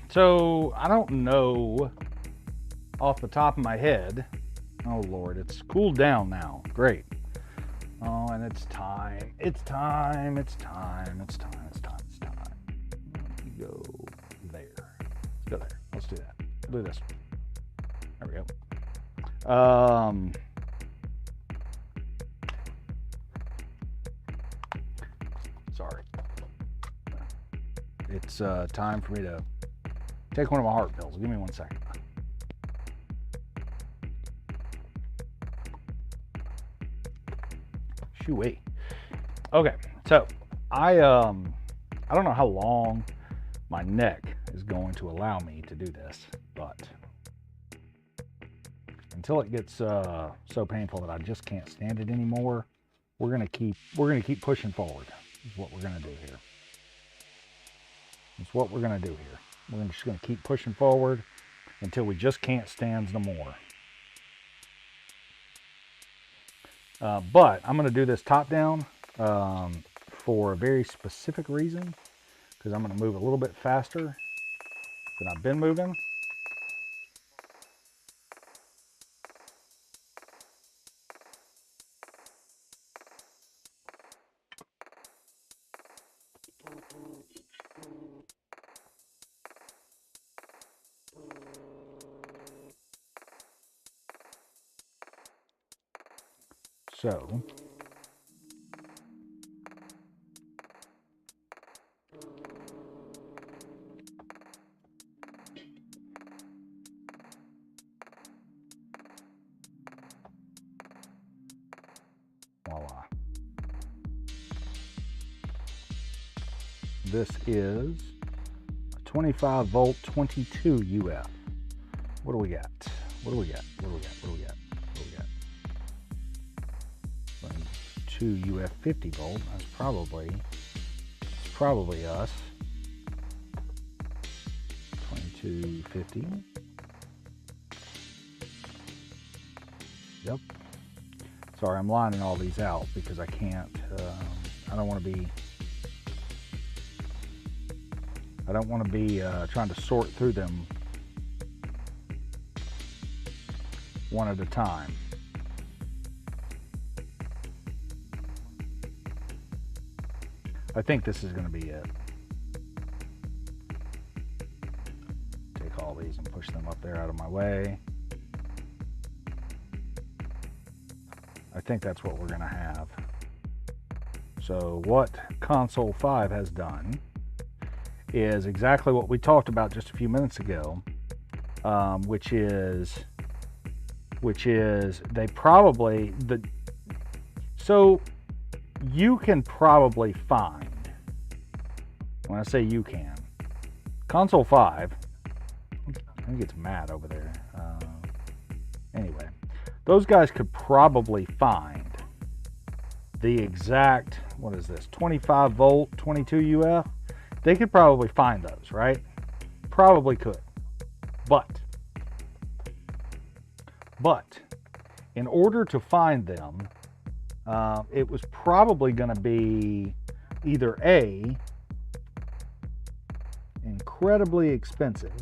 So I don't know off the top of my head. Oh Lord, it's cooled down now. Great. Oh, and it's time. It's time. It's time. It's time. It's time. It's time. You go there. Let's go there. Let's do that. We'll do this. There we go. Sorry. It's time for me to take one of my heart pills. Give me 1 second. Shoo-wee. Okay, so I don't know how long my neck is going to allow me to do this, but until it gets so painful that I just can't stand it anymore, we're gonna keep pushing forward. Is what we're gonna do here. It's what we're gonna do here. We're just gonna keep pushing forward until we just can't stand no more. But I'm gonna do this top down for a very specific reason, because I'm gonna move a little bit faster than I've been moving. So voila. This is a 25 volt 22 UF. What do we got? What do we got? What do we got? What do we got? What do we got? 22 UF 50 volt. That's probably us. 2250. Yep. Sorry, I'm lining all these out because I can't. I don't want to be trying to sort through them one at a time. I think this is going to be it. Take all these and push them up there out of my way. I think that's what we're going to have. So what Console 5 has done is exactly what we talked about just a few minutes ago, which is they probably, so you can probably find, when I say you can, Console 5, I think it's Matt over there. Anyway, those guys could probably find the exact, what is this, 25 volt, 22 UF? They could probably find those, right? Probably could. But in order to find them, it was probably going to be either A, incredibly expensive,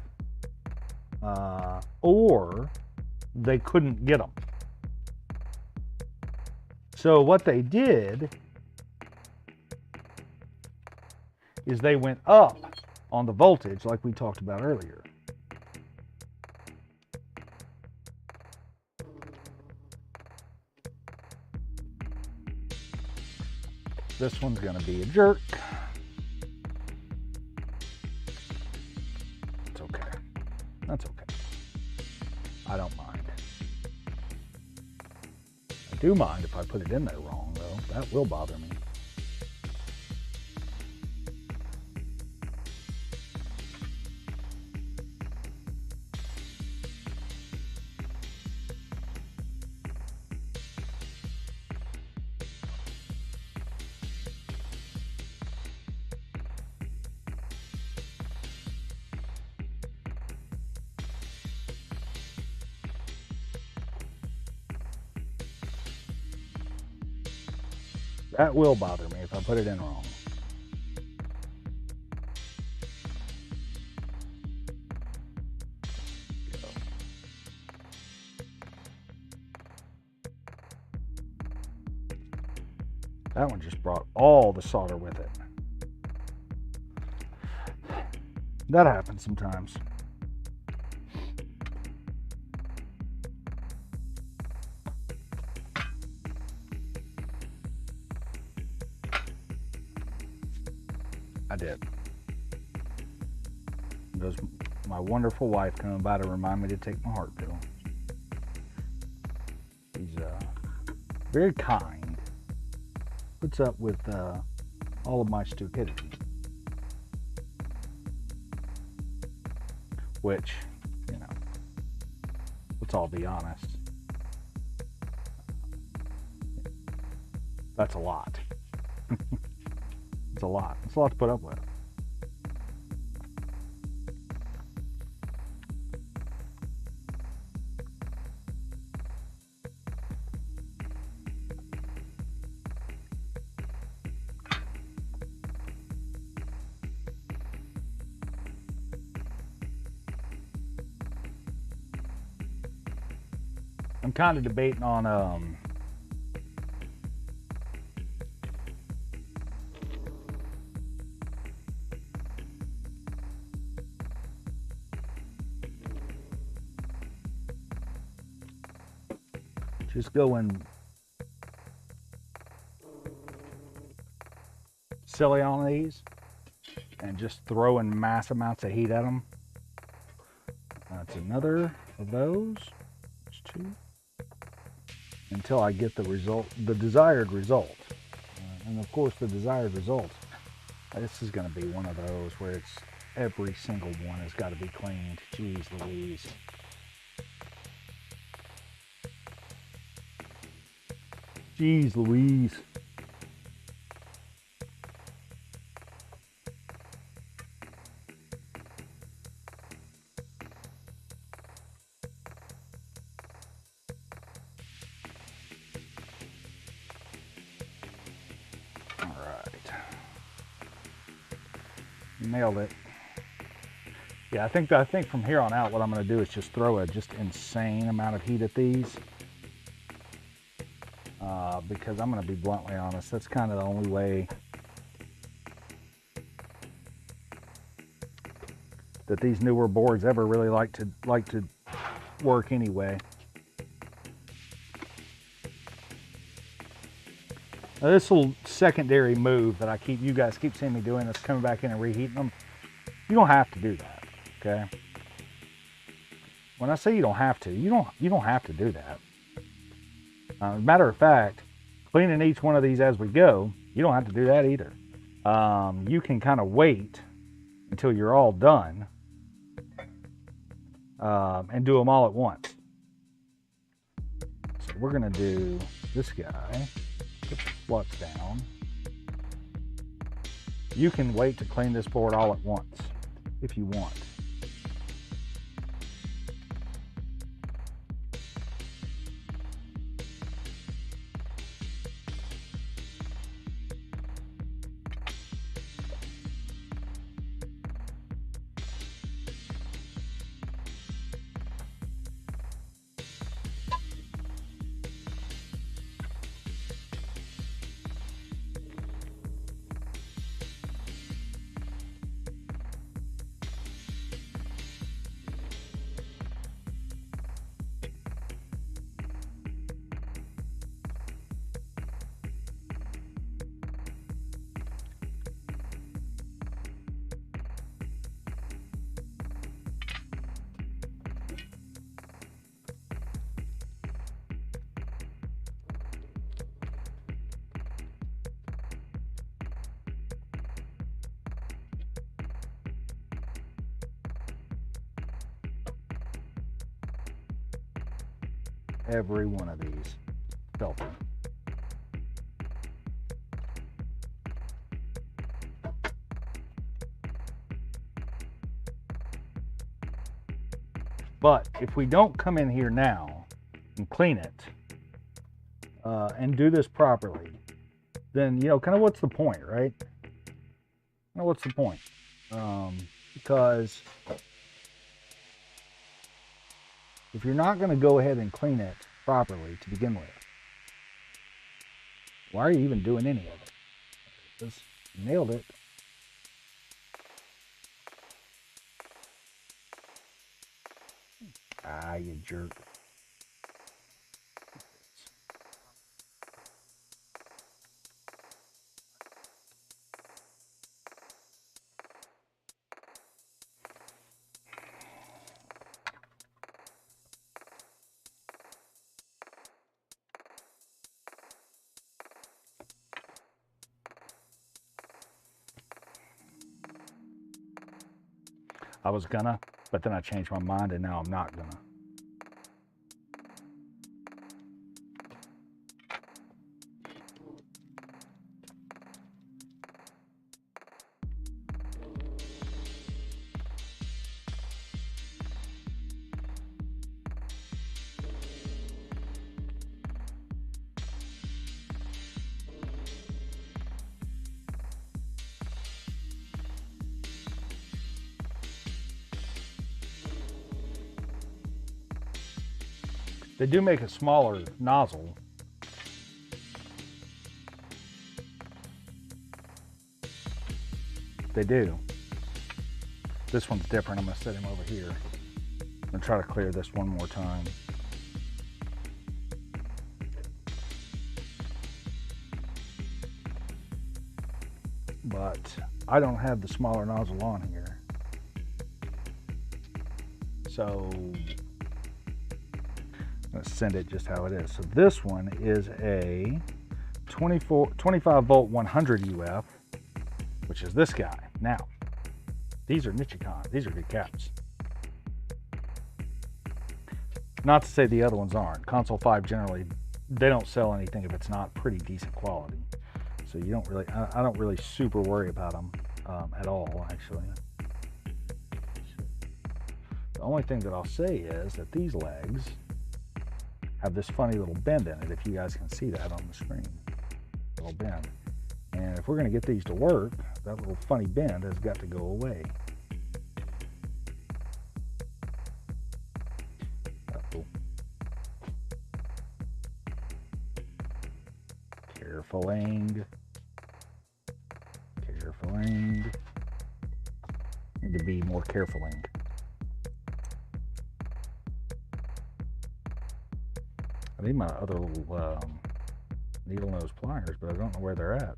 or they couldn't get them. So what they did is they went up on the voltage like we talked about earlier. This one's going to be a jerk. It's okay. That's okay. I don't mind. I do mind if I put it in there wrong, though. That will bother me. That will bother me if I put it in wrong. That one just brought all the solder with it. That happens sometimes. I did. There's my wonderful wife coming by to remind me to take my heart pill. She's very kind. Puts up with all of my stupidity. Which, you know, let's all be honest. That's a lot. It's a lot. It's a lot to put up with. I'm kind of debating on just going silly on these and just throwing mass amounts of heat at them. That's another of those. There's two. Until I get the result, the desired result. And of course the desired result, this is going to be one of those where it's every single one has got to be cleaned. Jeez Louise. Jeez Louise. All right. Nailed it. Yeah, I think from here on out what I'm going to do is just throw a just insane amount of heat at these. Because I'm going to be bluntly honest, that's kind of the only way that these newer boards ever really like to work anyway. Now, this little secondary move that you guys keep seeing me doing, that's coming back in and reheating them. You don't have to do that, okay? When I say you don't have to, you don't have to do that. Matter of fact, cleaning each one of these as we go, you don't have to do that either. You can kind of wait until you're all done and do them all at once. So we're going to do this guy. Put the flux down. You can wait to clean this board all at once if you want. Every one of these filter. But if we don't come in here now and clean it and do this properly, then, you know, kind of what's the point, right? Kind of what's the point? Because if you're not going to go ahead and clean it properly to begin with, Why are you even doing any of it? Just nailed it. Ah, you jerk. I was gonna, but then I changed my mind and now I'm not gonna. They do make a smaller nozzle. They do. This one's different. I'm gonna set him over here. I'm gonna try to clear this one more time. But I don't have the smaller nozzle on here. So let's send it just how it is. So this one is a 25 volt 100 UF, which is this guy. Now, these are Nichicon. These are good caps. Not to say the other ones aren't. Console 5 generally, they don't sell anything if it's not pretty decent quality. So you don't really, I don't really super worry about them at all, actually. The only thing that I'll say is that these legs have this funny little bend in it, if you guys can see that on the screen. Little bend. And if we're going to get these to work, that little funny bend has got to go away. Uh-oh. Careful-ing. Careful-ing. Need to be more careful-ing. I need my other little needle nose pliers, but I don't know where they're at.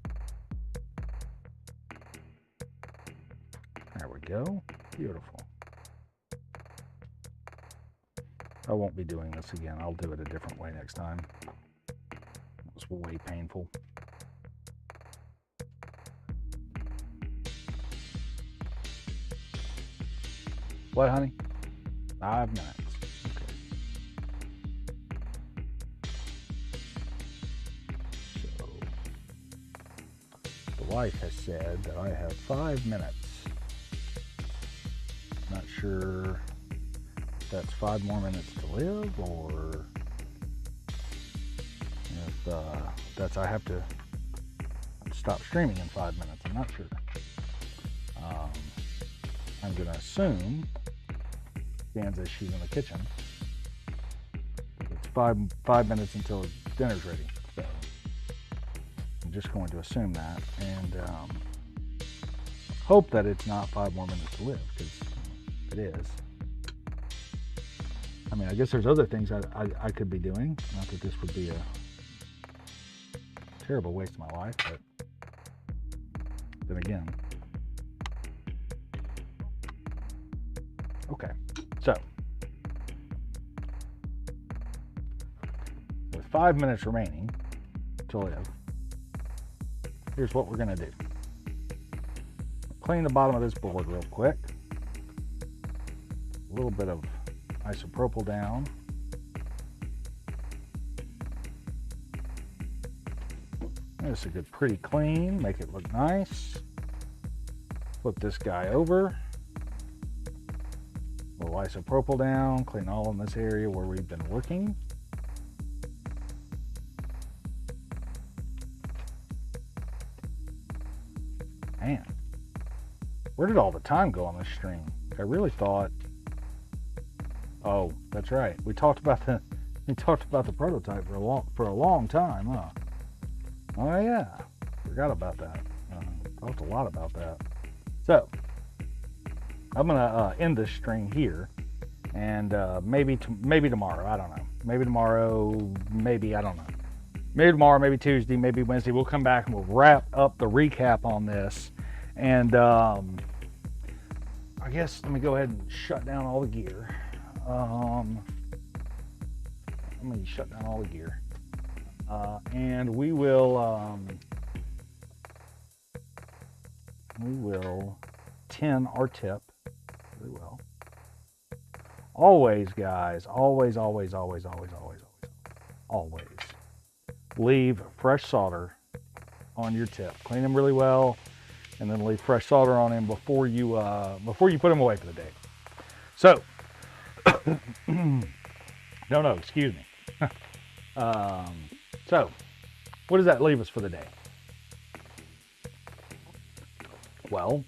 There we go. Beautiful. I won't be doing this again. I'll do it a different way next time. It was way painful. What, honey? 5 minutes. Wife has said that I have 5 minutes. Not sure if that's 5 more minutes to live or if that's I have to stop streaming in 5 minutes. I'm not sure. I'm going to assume, stands as she's in the kitchen, it's five minutes until dinner's ready. So I'm just going to assume that and hope that it's not 5 more minutes to live, because it is. I mean, I guess there's other things I could be doing. Not that this would be a terrible waste of my life, but then again. Okay, so with 5 minutes remaining to live, here's what we're going to do. Clean the bottom of this board real quick. A little bit of isopropyl down. This is a good pretty clean, make it look nice. Flip this guy over. A little isopropyl down, clean all in this area where we've been working. Man, where did all the time go on this stream? I really thought, oh, that's right. We talked about the prototype for a long time, huh? Oh yeah, forgot about that. Talked a lot about that. So I'm gonna end this stream here, and maybe tomorrow. I don't know. Maybe tomorrow. Maybe I don't know. Maybe tomorrow. Maybe Tuesday. Maybe Wednesday. We'll come back and we'll wrap up the recap on this. And I guess let me go ahead and shut down all the gear. Let me shut down all the gear, and we will tin our tip really well. Always, guys, always leave fresh solder on your tip. Clean them really well, and then leave fresh solder on them before you put them away for the day. So, no, excuse me. So, what does that leave us for the day? Well,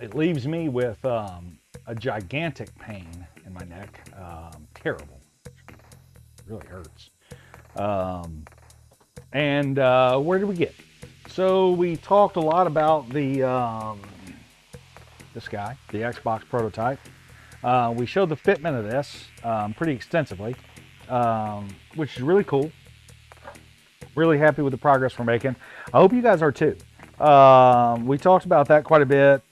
it leaves me with a gigantic pain in my neck. Terrible. It really hurts. And where did we get? So we talked a lot about the this guy, the Xbox prototype. We showed the fitment of this pretty extensively, which is really cool. Really happy with the progress we're making. I hope you guys are too. We talked about that quite a bit.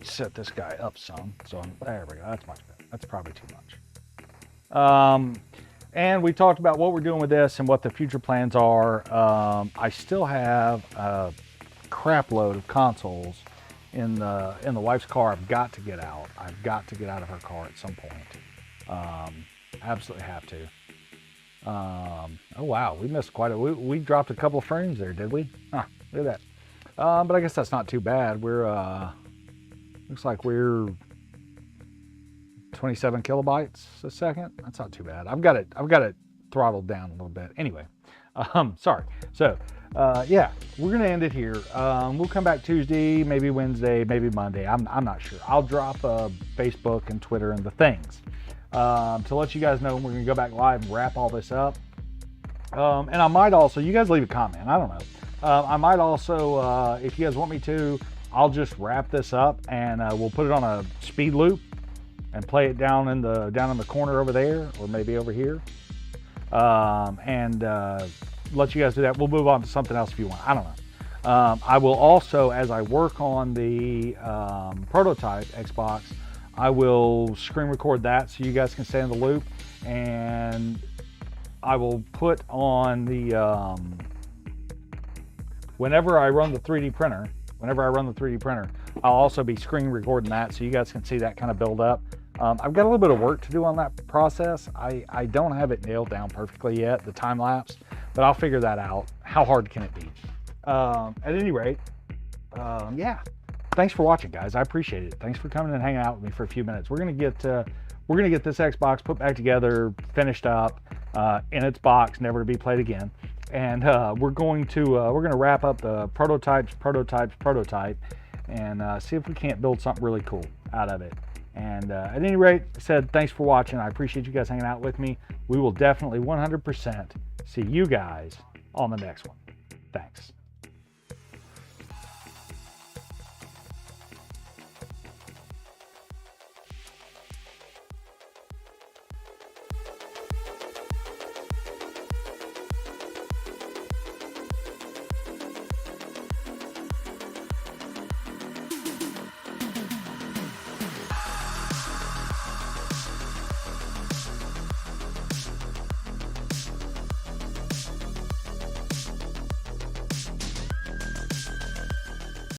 Set this guy up some. So there we go. That's much better. That's probably too much. And we talked about what we're doing with this and what the future plans are. I still have a crap load of consoles in the wife's car. I've got to get out. I've got to get out of her car at some point. Absolutely have to. Oh wow, we missed quite a. We dropped a couple of frames there, did we? Huh, look at that. But I guess that's not too bad. We're looks like we're 27 kilobytes a second. That's not too bad. I've got it throttled down a little bit. Anyway, sorry. So yeah, we're gonna end it here. We'll come back Tuesday, maybe Wednesday, maybe Monday. I'm not sure. I'll drop Facebook and Twitter and the things to let you guys know. We're gonna go back live and wrap all this up. And I might also, you guys leave a comment. I don't know. I might also, if you guys want me to, I'll just wrap this up and we'll put it on a speed loop and play it down in the corner over there, or maybe over here, and let you guys do that. We'll move on to something else if you want. I don't know. I will also, as I work on the prototype Xbox, I will screen record that so you guys can stay in the loop, and I will put on the whenever I run the 3D printer, I'll also be screen recording that so you guys can see that kind of build up. I've got a little bit of work to do on that process. I don't have it nailed down perfectly yet, the time lapse, but I'll figure that out. How hard can it be? At any rate, yeah. Thanks for watching, guys. I appreciate it. Thanks for coming and hanging out with me for a few minutes. We're gonna get this Xbox put back together, finished up, in its box, never to be played again. And we're gonna wrap up the prototype, and see if we can't build something really cool out of it. And at any rate, I said thanks for watching. I appreciate you guys hanging out with me. We will definitely 100% see you guys on the next one. Thanks.